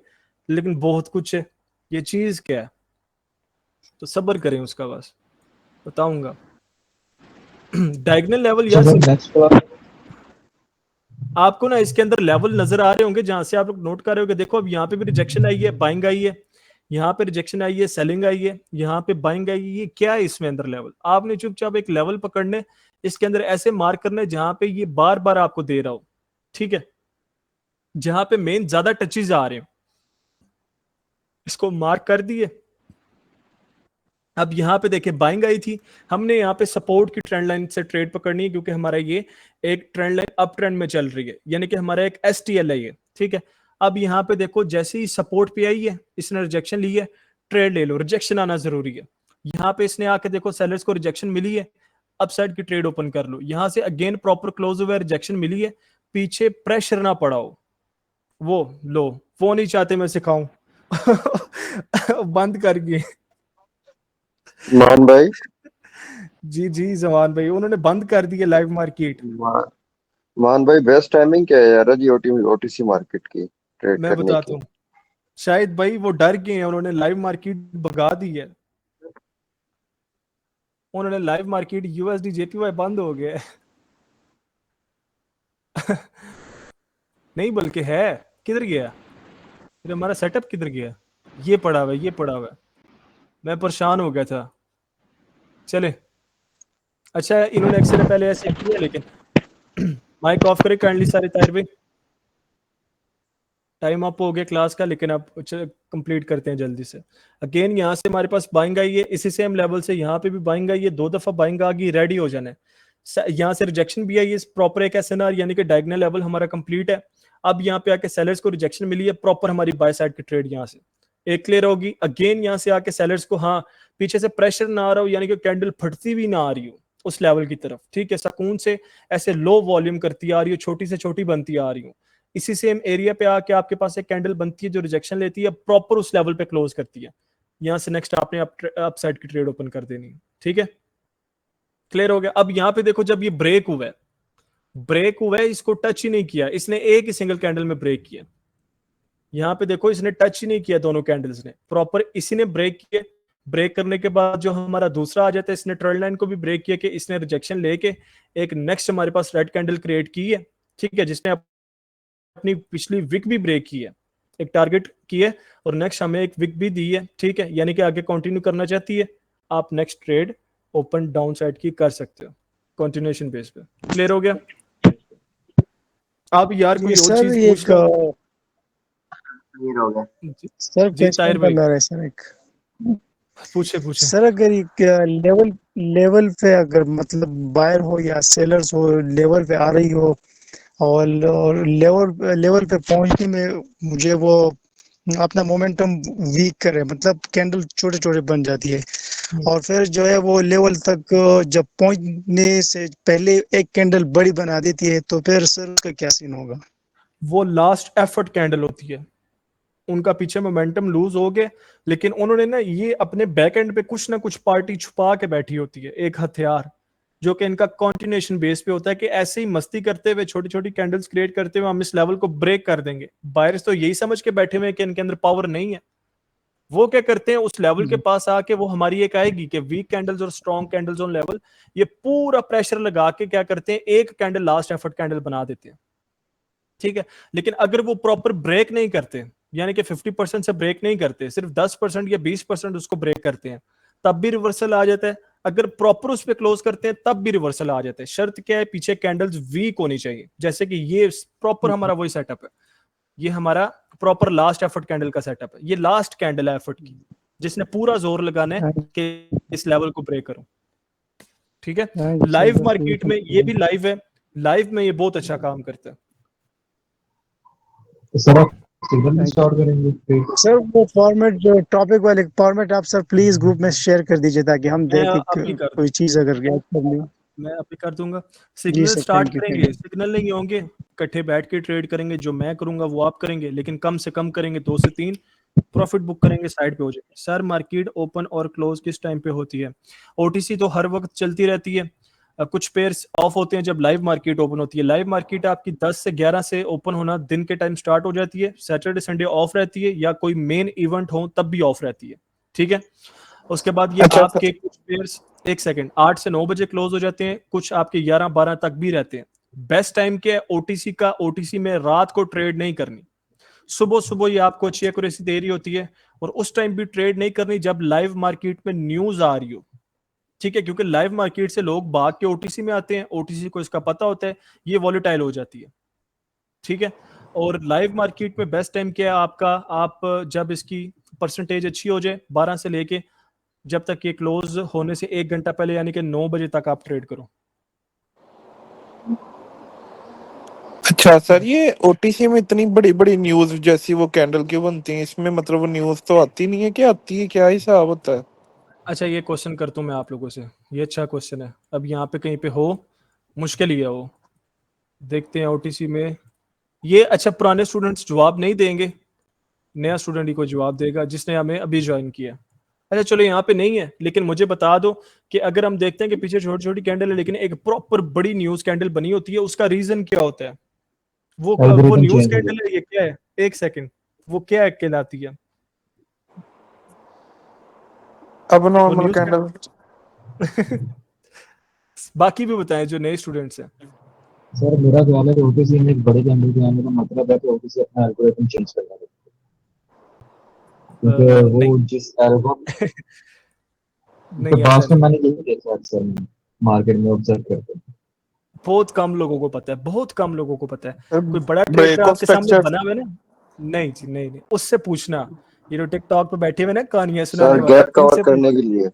लेकिन बहुत कुछ है, ये चीज क्या है? तो सब्र करें उसका, बस बताऊंगा। डायगोनल लेवल यार आपको ना इसके अंदर लेवल नजर आ रहे होंगे जहां से आप लोग नोट कर रहे होंगे। देखो अब यहाँ पे भी रिजेक्शन आई है, बाइंग आई है, यहाँ पे रिजेक्शन आई है, सेलिंग आई है, यहाँ पे बाइंग आई है। ये क्या है इसमें अंदर लेवल? आपने चुपचाप एक लेवल पकड़ने, इसके अंदर ऐसे मार्क करने जहां पे ये बार बार आपको दे रहा हो, ठीक है, जहां पे मेन ज्यादा टचेज आ रहे हो, इसको मार्क कर दिए। अब यहाँ पे देखिए बाइंग आई थी, हमने यहाँ पे सपोर्ट की ट्रेंड लाइन से ट्रेड पकड़नी है क्योंकि हमारा ये एक ट्रेंड लाइन अप ट्रेंड में चल रही है, यानी कि हमारा एक एसटीएल है ये, ठीक है। अब यहाँ पे देखो जैसे ही सपोर्ट पे आई है, इसने रिजेक्शन ली है, ट्रेड ले लो, रिजेक्शन आना जरूरी है। यहाँ पे इसने आके देखो सेलर्स को रिजेक्शन मिली है, अप साइड की ट्रेड ओपन कर लो। यहाँ से अगेन प्रॉपर क्लोज हुआ है, रिजेक्शन मिली है, पीछे प्रेशर ना पड़ा हो, वो लो, वो नहीं चाहते मैं सिखाऊं। बंद कर गए। मान भाई, जी जी जवान भाई, उन्होंने बंद कर दिया लाइव मार्केट। मान भाई बेस्ट टाइमिंग क्या है यार जी ओटीसी मार्केट की ट्रेड मैं करने बताता की? हूँ, शायद भाई वो डर गए हैं, उन्होंने लाइव मार्केट भगा दी है, उन्होंने लाइव मार्केट यूएसडी जेपीवाई बंद हो गया है। नहीं बल्कि है, किधर गया फिर हमारा सेटअप, किधर गया? ये पड़ा हुआ है, ये पड़ा हुआ है, मैं परेशान हो गया था। चले, अच्छा इन्होंने एक्सरे पहले ऐसे किया, लेकिन माइक ऑफ करे काइंडली सारे ताहिर भाई, टाइम अप हो गया क्लास का, लेकिन अब कंप्लीट करते हैं जल्दी से। अगेन यहाँ से हमारे पास बाइंग आई है, इसी सेम लेवल से यहाँ पे भी बाइंग आई है, 2 दफा बाइंग आ गई, रेडी हो जाना है। यहाँ से रिजेक्शन भी आई है, प्रॉपर एक एसएनआर यानी कि डायगोनल लेवल हमारा कंप्लीट है। अब यहाँ पे आके सेलर्स को रिजेक्शन मिली है, प्रॉपर हमारी बाय साइड की ट्रेड यहाँ से एक क्लियर होगी। अगेन यहाँ से आके सेलर्स को, हाँ पीछे से प्रेशर ना आ रहा हो, यानी कि कैंडल फटती भी ना आ रही हो उस लेवल की तरफ, ठीक है, सुकून से ऐसे लो वॉल्यूम करती आ रही हो, छोटी से छोटी बनती आ रही हो, इसी सेम एरिया पे आके आपके पास एक कैंडल बनती है जो रिजेक्शन लेती है, प्रॉपर उस लेवल पे क्लोज करती है। यहां से नेक्स्ट आपने अप साइड की ट्रेड ओपन कर देनी है, ठीक है, क्लियर हो गया। अब यहाँ पे देखो जब ये ब्रेक हुआ है, ब्रेक हुआ है, इसको टच ही नहीं किया, इसने एक ही सिंगल कैंडल में ब्रेक किया। यहाँ पे देखो इसने टच ही नहीं किया, दोनों कैंडल्स ने प्रॉपर इसी ने ब्रेक किए। ब्रेक करने के बाद जो हमारा दूसरा आ जाता है, इसने ट्रेंड लाइन को भी ब्रेक किया कि इसने रिजेक्शन लेके एक नेक्स्ट हमारे पास रेड कैंडल क्रिएट की है, ठीक है, जिसने अपनी पिछली विक भी ब्रेक की है, एक टारगेट की है और नेक्स्ट हमें एक विक भी दी है, ठीक है, यानी कि आगे कंटिन्यू करना चाहती है, आप next trade open down side की कर सकते हो कंटिन्यूएशन बेस पे। क्लियर हो गया? आप यार कोई और सर चीज ये पूछ लो। क्लियर हो गया। सर जी ताहिर क्वेश्चन भाई बना रहे सर एक। पूछे पूछे। सर अगर लेवल लेवल पे अगर मतलब बायर हो या सेलर्स हो, लेवल पे आ रही हो और लेवल पे पहुंचने में मुझे वो अपना मोमेंटम वीक करे, मतलब कैंडल छोटे छोटे बन जाती है और फिर जो है वो लेवल तक जब पहुंचने से पहले एक कैंडल बड़ी बना देती है, तो फिर सर उसका क्या सीन होगा? वो लास्ट एफर्ट कैंडल होती है, उनका पीछे मोमेंटम लूज हो गए, लेकिन उन्होंने ना ये अपने बैक एंड पे कुछ ना कुछ पार्टी छुपा के बैठी होती है, एक हथियार जो कि इनका कंटिन्यूएशन बेस पे होता है कि ऐसे ही मस्ती करते हुए छोटी छोटी कैंडल्स क्रिएट करते हुए हम इस लेवल को ब्रेक कर देंगे। बायर्स तो यही समझ के बैठे हुए हैं कि इनके अंदर पावर नहीं है। वो क्या करते हैं, उस लेवल के पास आके वो हमारी एक आएगी कि वीक कैंडल्स और स्ट्रॉन्ग कैंडल्स ऑन लेवल, ये पूरा प्रेशर लगा के क्या करते हैं, एक कैंडल लास्ट एफर्ट कैंडल बना देते हैं, ठीक है। लेकिन अगर वो प्रॉपर ब्रेक नहीं करते, यानी कि 50% से ब्रेक नहीं करते, सिर्फ 10% या 20% उसको ब्रेक करते हैं, तब भी रिवर्सल आ जाता है। अगर प्रॉपर उस पर क्लोज करते हैं तब भी रिवर्सल आ जाता है। शर्त क्या है, पीछे कैंडल्स वीक होनी चाहिए, जैसे कि ये प्रॉपर हमारा वही सेटअप है, ये हमारा प्रॉपर लास्ट एफर्ट कैंडल का सेटअप है, ये लास्ट कैंडल है एफर्ट की जिसने पूरा जोर लगाना है कि इस लेवल को ब्रेक करो, ठीक है। लाइव मार्केट में ये भी लाइव है, लाइव में ये बहुत अच्छा काम करता है। सर आप सिग्नल स्टार्ट करेंगे सर वो फॉर्मेट जो टॉपिक वाले फॉर्मेट आप सर प्लीज ग्रुप में शेयर कर दीजिए ताकि हम मैं देखें अभी कर कोई चीज अगर याद करनी हो। मैं अभी कर दूंगा। जी signal sir, start thank you करेंगे, सिग्नल नहीं होंगे, इकट्ठे बैठ के ट्रेड करेंगे, जो मैं करूंगा वो आप करेंगे, लेकिन कम से कम करेंगे, 2 से 3 प्रॉफिट बुक करेंगे, साइड पे हो जाएंगे। सर मार्केट ओपन और क्लोज किस टाइम पे होती है? ओटीसी तो हर वक्त चलती रहती है, कुछ पेयर्स ऑफ होते हैं जब लाइव मार्केट ओपन होती है। लाइव मार्केट आपकी 10 से 11 से ओपन होना दिन के टाइम स्टार्ट हो जाती है, सैटरडे संडे ऑफ रहती है, या कोई मेन इवेंट हो तब भी ऑफ रहती है, ठीक है। उसके बाद ये आपके कुछ पेयर्स 1 सेकंड 8 से 9 बजे क्लोज हो जाते हैं, कुछ आपके 11-12 तक भी रहते हैं। बेस्ट टाइम क्या है ओटीसी का? ओटीसी में रात को ट्रेड नहीं करनी, सुबह सुबह ये आपको अच्छी एक्यूरेसी दे रही होती है, और उस टाइम भी ट्रेड नहीं करनी जब लाइव मार्केट में न्यूज आ रही हो, ठीक है, क्योंकि लाइव मार्केट से लोग भाग के ओटीसी में आते हैं, ओटीसी को इसका पता होता है ये वॉलेटाइल हो जाती है, ठीक है। और लाइव मार्केट में बेस्ट टाइम क्या है आपका, आप जब इसकी परसेंटेज अच्छी हो जाए 12 से लेके जब तक ये क्लोज होने से 1 घंटा पहले, यानी कि 9 बजे तक आप ट्रेड करो। अच्छा सर, ये ओटीसी में इतनी बड़ी बड़ी न्यूज जैसी वो कैंडल क्यों बनती है? इसमें मतलब वो न्यूज तो आती नहीं है, क्या आती है, क्या हिसाब होता है? अच्छा ये क्वेश्चन करता हूँ मैं आप लोगों से, ये अच्छा क्वेश्चन है। अब यहाँ पे कहीं पे हो, मुश्किल ही है वो, देखते हैं ओटीसी में ये। अच्छा पुराने स्टूडेंट्स जवाब नहीं देंगे, नया स्टूडेंट ही को जवाब देगा जिसने हमें अभी ज्वाइन किया। अच्छा चलो यहाँ पे नहीं है, लेकिन मुझे बता दो कि अगर हम देखते हैं कि पीछे छोटी छोटी कैंडल है लेकिन एक प्रॉपर बड़ी न्यूज कैंडल बनी होती है, उसका रीजन क्या होता है? वो एल्गोरिथम न्यूज चेंज हो कैंडल है, ये क्या है? 1 सेकंड, वो क्या है कहलाती है? अब वो नॉर्मल न्यूज कैंडल। बाकी भी बताएं जो नए स्टूडेंट्स हैं। सर मेरा ख्याल है कि ओटीसी में एक बड़े कैंडल के आने का मतलब है कि ओटीसी अपना एल्गोरिथम चेंज कर रहा है, क्योंकि वो जिस एल्गोरिथम नहीं ऐसा पास में नहीं, मैंने यही देखा अक्सर मार्केट में ऑब्जर्व करते हैं। बहुत कम लोगों को पता है, बहुत कम लोगों को पता है। कोई बड़ा ट्रेडर ब्रेक ऑफ आपके सामने स्ट्रक्चर। बना हुआ है ना? नहीं जी नहीं नहीं, उससे पूछना, ये जो टिकटॉक पे बैठे हुए ना कहानियां सर सुनाने वाले, गैप कवर इनसे करने के लिए।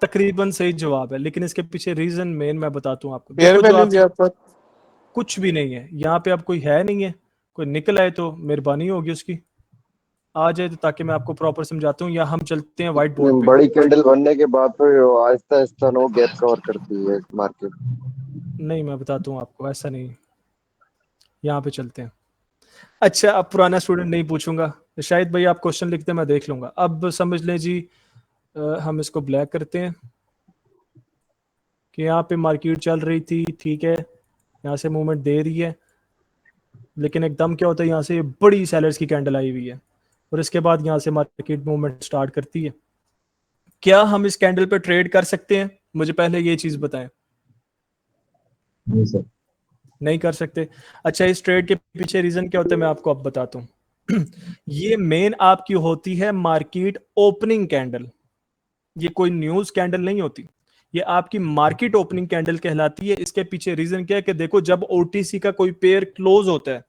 तकरीबन सही जवाब है, लेकिन इसके पीछे रीजन मेन मैं बताता हूँ आपको। फेयर देखो जो वैल्यू आप गैप पर कुछ भी नहीं है यहाँ पे, अब कोई है नहीं है, कोई निकल आए तो मेहरबानी होगी उसकी, आ जाए तो ताकि मैं आपको प्रॉपर समझाता हूँ, या हम चलते हैं व्हाइट बोर्ड पे। बड़ी कैंडल बनने के बाद फिर Aahista Aahista no gap cover करती है मार्केट। नहीं मैं बताता हूँ आपको, ऐसा नहीं, यहाँ पे चलते हैं। अच्छा अब पुराना स्टूडेंट नहीं पूछूंगा, शायद भाई आप क्वेश्चन लिखते मैं देख लूंगा। अब समझ लें जी, हम इसको ब्लैक करते हैं कि यहाँ पे मार्केट चल रही थी, ठीक है, यहाँ से मूवमेंट दे रही है, लेकिन एकदम क्या होता है, यहाँ से बड़ी सेलर्स की कैंडल आई हुई है और इसके बाद यहाँ से मार्केट मूवमेंट स्टार्ट करती है। क्या हम इस कैंडल पे ट्रेड कर सकते हैं? मुझे पहले ये चीज बताएं। नहीं सर। नहीं कर सकते। अच्छा, इस ट्रेड के पीछे रीजन क्या होता है मैं आपको अब बताता हूँ। ये मेन आपकी होती है मार्केट ओपनिंग कैंडल, ये कोई न्यूज कैंडल नहीं होती, ये आपकी मार्केट ओपनिंग कैंडल कहलाती है। इसके पीछे रीजन क्या है कि देखो, जब ओटीसी का कोई पेयर क्लोज होता है,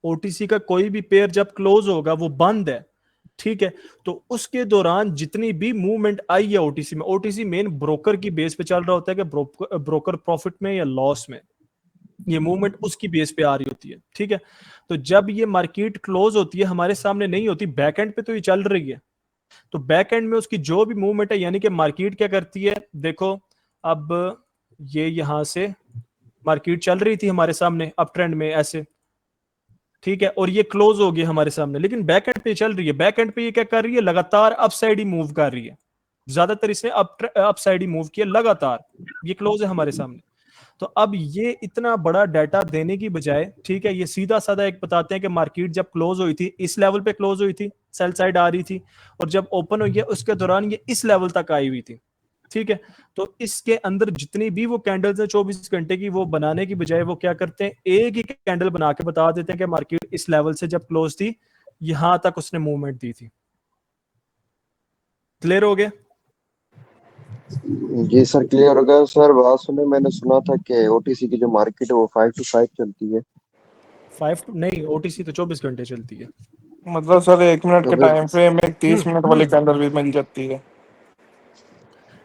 ओटीसी का कोई भी पेयर जब क्लोज होगा वो बंद है, ठीक है, तो उसके दौरान जितनी भी मूवमेंट आई है ओटीसी में, ओटीसी मेन ब्रोकर की बेस पे चल रहा होता है कि ब्रोकर प्रॉफिट में या लॉस में, ये मूवमेंट उसकी बेस पे आ रही होती है, ठीक है। तो जब ये मार्केट क्लोज होती है, हमारे सामने नहीं होती, बैक एंड पे तो ये चल रही है, तो बैक एंड में उसकी जो भी मूवमेंट है, यानी कि मार्केट क्या करती है, देखो अब ये यहां से मार्केट चल रही थी हमारे सामने अप ट्रेंड में ऐसे, ठीक है, और ये क्लोज हो गया हमारे सामने, लेकिन बैक एंड पे चल रही है, बैक एंड पे ये क्या कर रही है, लगातार अप साइड ही मूव कर रही है, ज्यादातर इसने अप साइड ही मूव किया लगातार, ये क्लोज है हमारे सामने। तो अब ये इतना बड़ा डाटा देने की बजाय, ठीक है, ये सीधा साधा एक बताते हैं कि मार्केट जब क्लोज हुई थी, इस लेवल पे क्लोज हुई थी, सेल साइड आ रही थी, और जब ओपन हुई है उसके दौरान ये इस लेवल तक आई हुई थी, ठीक है। तो इसके अंदर जितनी भी वो कैंडल्स है 24 घंटे की, वो बनाने की बजाय वो क्या करते हैं, एक ही कैंडल बना के बता देते हैं कि मार्केट इस लेवल से जब क्लोज थी यहां तक उसने मूवमेंट दी थी। क्लियर हो गया? जी सर, क्लियर हो गया सर। बात सुने, मैंने सुना था कि ओटीसी की जो मार्केट है वो 5 to 5 चलती है। 5 नहीं, ओटीसी तो 24 घंटे चलती है। मतलब सर 1 मिनट तो के फिर टाइम फ्रेम में 30 मिनट वाली कैंडल भी मिल जाती है।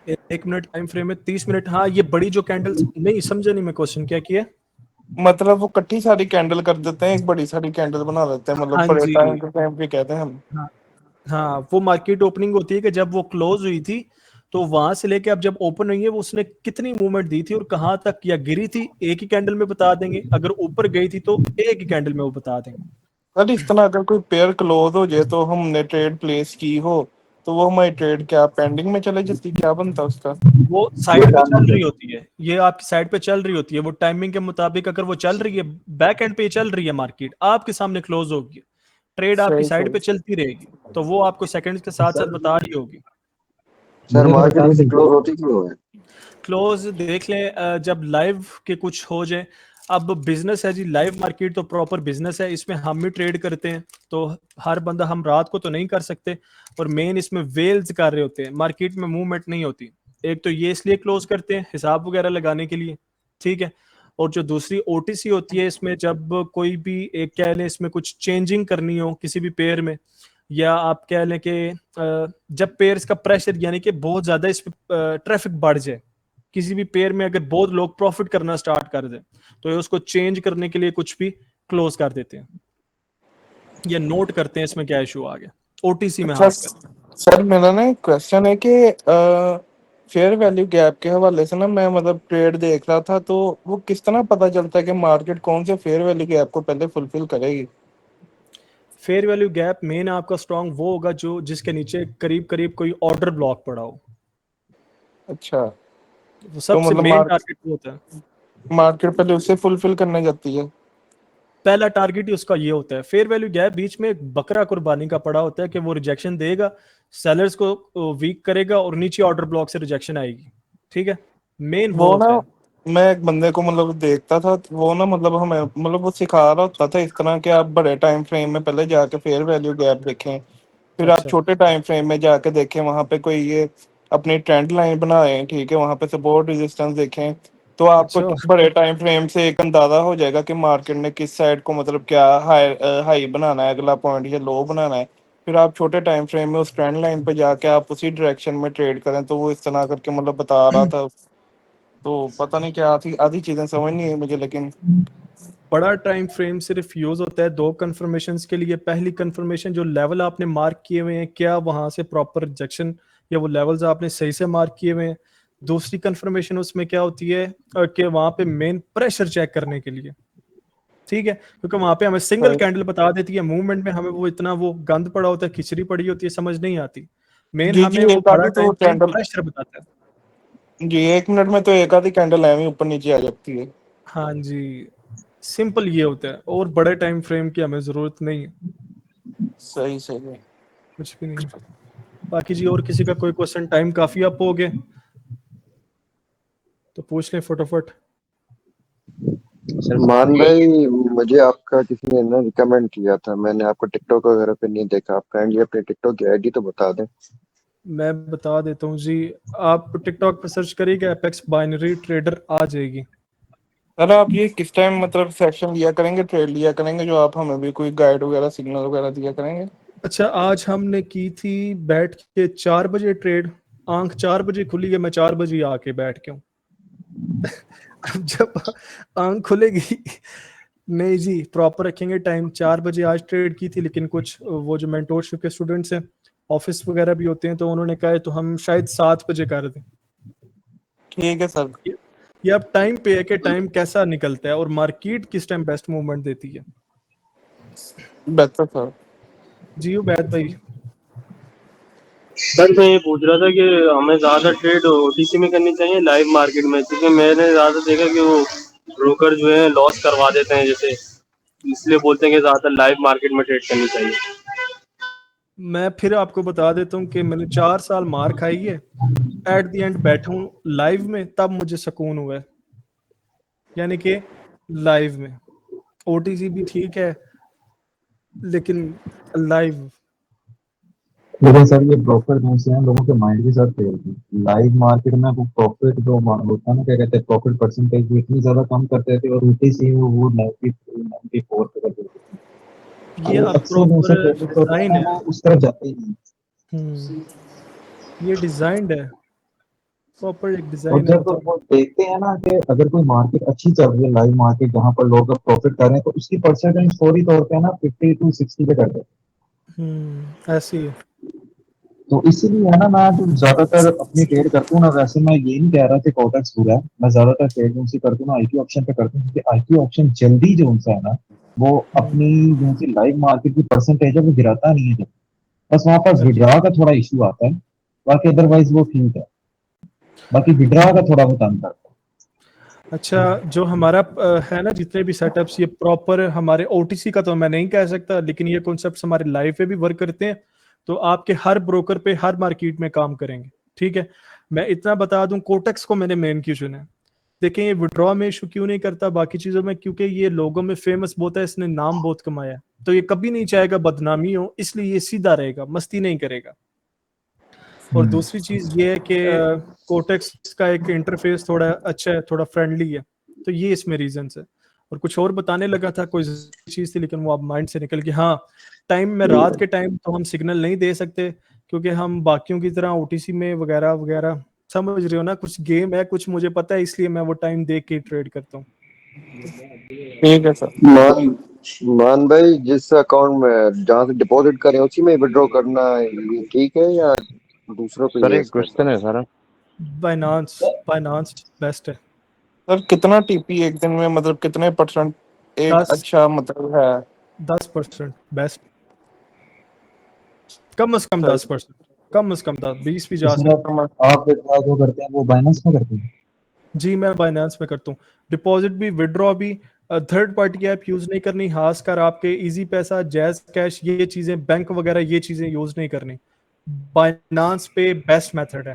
1 मिनट टाइम फ्रेम में 30 मिनट, हाँ, ये बड़ी जो कैंडल्स, नहीं समझा नहीं मैं क्वेश्चन क्या किया। मतलब वो कट्ठी सारी कैंडल कर देते हैं, एक बड़ी सारी कैंडल बना देते हैं, मतलब हाँ बड़े जी, टाइम के फ्रेम भी कहते हैं हम। हाँ हाँ, वो मार्केट ओपनिंग होती है कि जब वो क्लोज हुई थी तो वहां से लेके अब जब ओपन हुई है वो उसने कितनी मूवमेंट दी थी और कहां तक, या गिरी थी एक ही कैंडल में बता देंगे, अगर ऊपर गई थी तो एक ही कैंडल में वो बता देंगे। सर इस तरह अगर कोई पेयर क्लोज हो जाए तो हमने ट्रेड प्लेस की हो तो वो हमारी ट्रेड क्या पेंडिंग में चले जाती, क्या बनता उसका? वो साइड पे चल रही होती है, ये आपकी साइड पे चल रही होती है, वो टाइमिंग के मुताबिक अगर वो चल रही है, बैक एंड पे चल रही है, मार्केट आपके सामने क्लोज होगी, ट्रेड आपकी सही साइड पे सही। चलती रहेगी, तो वो आपको सेकंड्स के साथ साथ बता रही होगी। सर मार्केट वैसे क्लोज होती क्यों है? क्लोज देख लें जब लाइव के कुछ हो जाए। अब बिजनेस है जी, लाइव मार्केट तो प्रॉपर बिजनेस है, इसमें हम भी ट्रेड करते हैं, तो हर बंदा हम रात को तो नहीं कर सकते, और मेन इसमें वेल्स कर रहे होते हैं, मार्केट में मूवमेंट नहीं होती। एक तो ये इसलिए क्लोज करते हैं हिसाब वगैरह लगाने के लिए, ठीक है, और जो दूसरी ओटीसी होती है, इसमें जब कोई भी एक कह लें इसमें कुछ चेंजिंग करनी हो किसी भी पेयर में, या आप कह लें कि जब पेयर्स का प्रेशर यानी कि बहुत ज्यादा इस पे ट्रैफिक बढ़ जाए, किसी भी पेयर में अगर बहुत लोग प्रॉफिट करना स्टार्ट कर दें, तो ये उसको चेंज करने के लिए कुछ भी क्लोज कर देते हैं या नोट करते हैं इसमें क्या इशू आ गया, ओटीसी में अच्छा हाथ कर। सर मेरा ना एक क्वेश्चन है कि फेयर वैल्यू गैप के हवाले से ना मैं मतलब ट्रेड देख रहा था, तो वो किस तरह पता चलता है कि मार्केट कौन से फेयर वैल्यू गैप को पहले फुलफिल करेगी? फेयर वैल्यू गैप मेन आपका स्ट्रॉन्ग वो होगा जो जिसके नीचे करीब करीब कोई ऑर्डर ब्लॉक पड़ा हो, अच्छा, वो तो सबसे मतलब मेन टारगेट वो होता है। मार्केट पहले उससे फुलफिल करने जाती है। पहला टारगेट ही उसका ये होता है। फेयर वैल्यू गैप बीच में एक बकरा कुर्बानी का पड़ा होता है कि वो रिजेक्शन देगा, सेलर्स को वीक करेगा और नीचे ऑर्डर ब्लॉक से रिजेक्शन आएगी, ठीक है, मेन वो वो ना होता है। मैं एक बंदे को मतलब देखता था, वो ना मतलब हमें मतलब वो सिखा रहा होता था इस तरह कि आप बड़े टाइम फ्रेम में पहले जाके फेयर वैल्यू गैप देखें, फिर आप अच्छा छोटे टाइम फ्रेम में जाके देखें, वहां पे कोई ये अपनी ट्रेंड लाइन बनाएं, ठीक है, वहां पे सपोर्ट रेजिस्टेंस देखें, तो आपको अच्छा बड़े टाइम फ्रेम से एक अंदाजा हो जाएगा कि मार्केट ने किस साइड को मतलब क्या हाई बनाना है, अगला पॉइंट या लो बनाना है। फिर आप छोटे टाइम फ्रेम में उस ट्रेंड लाइन पे जाके आप उसी डायरेक्शन में ट्रेड करें, तो वो इस तरह करके मतलब बता रहा था। तो पता नहीं क्या आधी आधी चीजें समझ नहीं है मुझे, लेकिन बड़ा टाइम फ्रेम सिर्फ यूज होता है दो कंफर्मेशंस के लिए। पहली कंफर्मेशन, जो लेवल आपने मार्क किए हुए हैं क्या वहां से प्रॉपर रिजेक्शन या वो लेवल्स आपने सही से मार्क किए हुए हैं। दूसरी कंफर्मेशन उसमें क्या होती है कि वहां पे मेन प्रेशर चेक करने के लिए, ठीक है, क्योंकि वहां पे हमें सिंगल कैंडल बता देती है, मूवमेंट में हमें वो इतना वो गंद पड़ा होता है, खिचड़ी पड़ी होती है, समझ नहीं आती। मेन जी जी हमें वो एक बड़ा आधी तो टाइम फ्रेम कैंडल प्रेशर बताता है। जी 1 मिनट में तो एक आधी कैंडल एवं ऊपर नीचे आ जाती है। हाँ जी, सिंपल ये होता है, और बड़े टाइम फ्रेम की हमें जरूरत नहीं है, सही सही है। कुछ भी नहीं। बाकी जी और किसी का कोई क्वेश्चन? टाइम काफी अप हो गए तो पूछ लें फटाफट। मान भाई, मुझे आपका किसी ने ना रिकमेंड किया था, मैंने आपको टिकटॉक वगैरह पे नहीं देखा। आप काइंडली अपने टिकटॉक की आईडी तो बता दें। मैं बता देता हूँ जी, आप टिकटॉक पे सर्च करिएगा एपेक्स बाइनरी ट्रेडर, आ जाएगी। सर आप ये किस टाइम मतलब सेशन लिया करेंगे, ट्रेड लिया करेंगे, जो आप हमें भी कोई गाइड वगैरह सिग्नल वगैरह दिया करेंगे? अच्छा, आज हमने की थी बैठ के 4 बजे ट्रेड, आंख 4 बजे खुली है, मैं 4 बजे आके बैठ के हूँ। अब जब आंख खुलेगी, नहीं जी प्रॉपर रखेंगे टाइम। 4 बजे आज ट्रेड की थी, लेकिन कुछ वो जो मेंटोरशिप के स्टूडेंट्स हैं, ऑफिस वगैरह भी होते हैं, तो उन्होंने कहा है तो हम शायद 7 बजे कर दें। ठीक है सर। ये अब टाइम पे है कि टाइम कैसा निकलता है और मार्केट किस टाइम बेस्ट मूवमेंट देती है। बेहतर सर। जी उबैद भाई। सर मैं ये पूछ रहा था कि हमें ज़्यादा ट्रेड ओटीसी में करनी चाहिए लाइव मार्केट में, क्योंकि मैंने ज़्यादा देखा कि वो ब्रोकर जो है लॉस करवा देते हैं, जैसे इसलिए बोलते हैं कि ज़्यादातर लाइव मार्केट में ट्रेड करनी चाहिए। मैं फिर आपको बता देता हूँ कि मैंने 4 साल मार खाई है, एट द एंड बैठा हूँ लाइव में, तब मुझे सुकून हुआ है। यानी कि लाइव में ओटीसी भी ठीक है, लेकिन लाइव। लेकिन सर ये ब्रोकर जो से हैं लोगों के माइंड के साथ खेलते हैं। लाइव मार्केट में वो प्रॉफिट जो होता है ना, क्या कहते हैं, प्रॉफिट परसेंटेज भी इतनी ज्यादा कम करते थे, और ओटीसी में वो 94 पे कर देते थे। ये तो अब अक्सर जो से प्रॉपर ट्रेडर्स होते हैं डिजाइन ना, है। वो उस तरफ जाते ही नहीं। ये डिजाइंड है, प्रॉपर एक और डिजाइन है जब मतलब। वो देखते हैं ना कि अगर कोई मार्केट अच्छी चल रही है, लाइव मार्केट जहाँ पर लोग प्रॉफिट कर रहे हैं, तो उसकी परसेंटेज फौरी तौर पे ना 50 to 60 पे कर देते हैं। ऐसी है। तो इसीलिए है ना, मैं जो ज्यादातर अपनी ट्रेड करता हूँ ना, वैसे मैं ये नहीं कह रहा कि कोटेक्स बुरा है, मैं ज्यादातर ट्रेड उनसे करता हूँ ना, आईक्यू ऑप्शन पे करता हूँ, क्योंकि आईक्यू ऑप्शन जल्दी जो उनसे है ना, वो अपनी जो सी लाइव मार्केट की परसेंटेज है वो गिराता नहीं है जल्दी। बस वहां पर विड्रॉ का थोड़ा इशू आता है, बाकी अदरवाइज वो ठीक है। बाकी विड्रॉ का थोड़ा बहुत अंतर है। अच्छा, जो हमारा है ना, जितने भी सेटअप्स, ये प्रॉपर हमारे ओटीसी का तो मैं नहीं कह सकता, लेकिन ये कॉन्सेप्ट्स हमारे लाइव पे भी वर्क करते हैं, तो आपके हर ब्रोकर पे हर मार्केट में काम करेंगे। ठीक है, मैं इतना बता दूं, कोटेक्स को मैंने मेन क्यों चुना है, देखें ये विड्रॉ में इशू क्यों नहीं करता, बाकी चीजों में, क्योंकि ये लोगों में फेमस बहुत है, इसने नाम बहुत कमाया है, तो ये कभी नहीं चाहेगा बदनामी हो, इसलिए ये सीधा रहेगा, मस्ती नहीं करेगा। और दूसरी चीज ये है कि कोटेक्स का एक इंटरफेस थोड़ा अच्छा है, थोड़ा फ्रेंडली है, तो ये इसमें रीजन है। और कुछ और बताने लगा था कोई चीज थी, लेकिन वो अब माइंड से निकल गई। हाँ, टाइम में रात के टाइम तो हम सिग्नल नहीं दे सकते, क्योंकि हम बाकियों की तरह ओटीसी में वगैरह वगैरह, समझ रहे हो ना, कुछ गेम है, कुछ मुझे पता है, इसलिए मैं वो टाइम देख के ट्रेड करता हूँ। ठीक है सर। मान भाई, जिस अकाउंट में जहाँ से डिपॉजिट करें उसी में विड्रॉ करना है, ये ठीक है या दूसरों पे सर ये एक क्वेश्चन है सर। बाइनांस बाइनांस बेस्ट है। सर कितना टीपी एक दिन में, मतलब कितने परसेंट एक 10 अच्छा मतलब है? 10% बेस्ट, कम से कम 10%, कम से कम 10-20 भी तो जा सर सकते हैं। आप विड्रॉ जो करते हैं वो बाइनेंस में करते हैं? जी मैं बाइनेंस में करता हूँ, डिपॉजिट भी विड्रॉ भी। थर्ड पार्टी ऐप यूज नहीं करनी, खासकर आपके इजी पैसा, जैज कैश, ये चीजें, बैंक वगैरह, ये चीजें यूज नहीं करनी। बाइनांस पे बेस्ट मेथड है।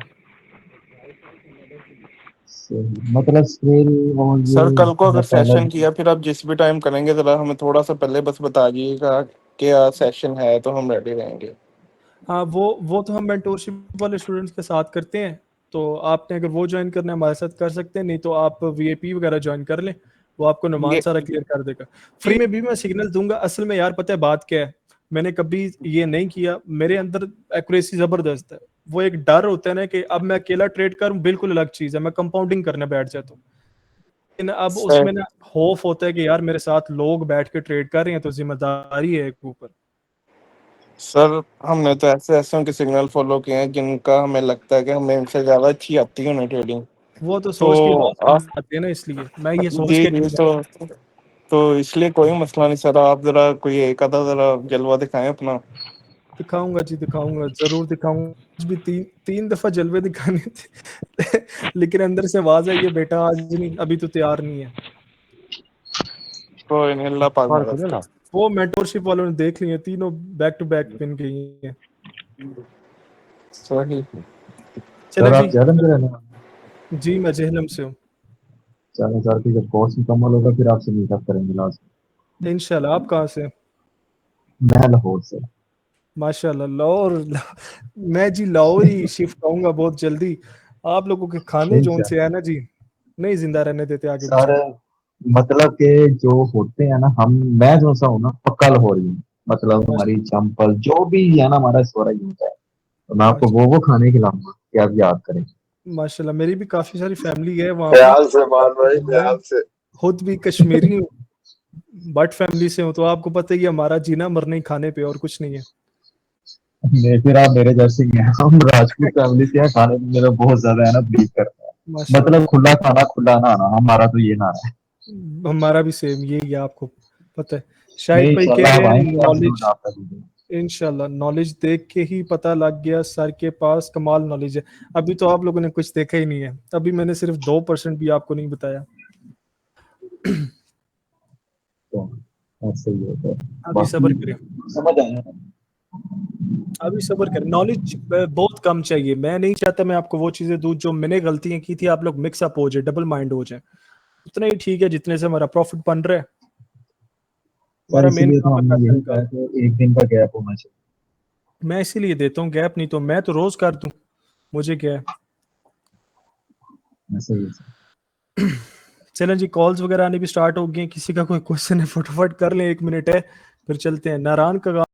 मतलब स्केल और सर कल को ये अगर सेशन पहला। किया, फिर आप जिस भी टाइम करेंगे जरा हमें थोड़ा सा पहले बस बता दीजिएगा क्या सेशन है, तो हम रेडी रहेंगे। हाँ, वो तो हम मेंटोरशिप वाले स्टूडेंट्स के साथ करते हैं, तो आपने अगर वो ज्वाइन करना है हमारे साथ कर सकते हैं, नहीं तो आप वीआईपी वगैरह ज्वाइन कर लें, वो आपको नुमान ये सारा क्लियर कर देगा। फ्री में भी मैं सिग्नल दूंगा। असल में यार पता है बात क्या है, मैंने कभी ये नहीं किया, मेरे अंदर एक्यूरेसी जबरदस्त है, वो एक डर होता है ना कि अब मैं अकेला ट्रेड करूं, बिल्कुल अलग चीज है, मैं कंपाउंडिंग करने बैठ जाता हूँ, लेकिन अब उसमें ना खौफ होता है कि यार मेरे साथ लोग बैठ के ट्रेड कर रहे हैं, तो जिम्मेदारी है एक ऊपर। सर हमने तो ऐसे ऐसे उनके सिग्नल फॉलो किए हैं जिनका हमें लगता है कि हमें इनसे ज्यादा अच्छी आती है उन्हें ट्रेडिंग। वो तो सोच के तो आप आते हैं ना, इसलिए मैं ये सोच जी के जी, नहीं। तो इसलिए कोई मसला नहीं सर, आप जरा कोई एक आधा जरा जलवा दिखाएं अपना। दिखाऊंगा जी, दिखाऊंगा, जरूर दिखाऊंगा। आज भी तीन तीन दफा जलवे दिखाने थे लेकिन अंदर से आवाज आई है बेटा आज नहीं, अभी तो तैयार नहीं है। कोई नहीं, अल्लाह पाक मदद करे। वो मेंटरशिप वालों ने देख ली है, तीनों बैक टू बैक पिन गई है। सही। चले सर आप जी, जहलम से रहने वाले? जी मैं जेहलम से हूँ। चलो सर, फिर जब कोर्स मुकम्मल होगा फिर आपसे मीटअप करेंगे लास्ट। इंशाल्लाह। आप कहाँ से? मैं लाहौर से। माशाल्लाह लाहौर। मैं जी लाहौर ही शिफ्ट आऊंगा बहुत जल्दी। आप लोगों के खाने जोन से है ना जी, नहीं जिंदा रहने देते आगे सर पीछे। मतलब के जो होते हैं ना, मैं जो सा हूँ ना पक्का लाहौरी हूँ। मतलब हमारी चंपल जो भी है ना हमारा सारा ही होता है, तो मैं आपको वो खाने खिलाऊंगा कि आप याद करें। माशाल्लाह मेरी भी काफी सारी फैमिली है वहाँ पे। ख्याल से मान भाई, मैं ख्याल से। खुद भी कश्मीरी हूँ, बट फैमिली से हूँ, तो आपको पता ही है हमारा जीना मरना ही खाने पे और कुछ नहीं है। नहीं फिर आप मेरे जैसे ही हैं, हम राजपूत फैमिली से हैं, खाने में मेरा बहुत ज्यादा है ना बिलीव करते हैं। माशाल्लाह मतलब खुला खाना खुला ना आना, हमारा तो ये ना है। हमारा भी सेम यही है, आपको पता है। शाहिद नहीं भाई कह इंशाल्लाह रहे आप हैं आएंगे, आप जरूर नॉलेज, नाश्ता कीजिए। इंशाल्लाह नॉलेज देख के ही पता लग गया सर के पास कमाल नॉलेज है। अभी तो आप लोगों ने कुछ देखा ही नहीं है, अभी मैंने सिर्फ 2% भी आपको नहीं बताया। तो ऐसे ही होता है। अभी बाकी सब्र करें, समझ आया। अभी सब्र करें। नॉलेज बहुत कम चाहिए, मैं नहीं चाहता मैं आपको वो चीजें दूं जो मैंने गलतियां की थी, आप लोग मिक्स अप हो जाए, डबल माइंड हो जाए। उतना ही ठीक है जितने से हमारा प्रॉफिट बन रहा है। सर हमारा मेन इसीलिए तो काम है हमने पैसा यही कहा निकालना। कि एक दिन का गैप होना चाहिए। मैं इसीलिए देता हूँ गैप, नहीं तो मैं तो रोज कर दूं, मुझे क्या है। ऐसा ही है सर। चलें जी, कॉल्स वगैरह आने भी स्टार्ट हो गई हैं। किसी का कोई क्वेश्चन है फटाफट कर लें, 1 मिनट है, फिर चलते हैं। नारायण का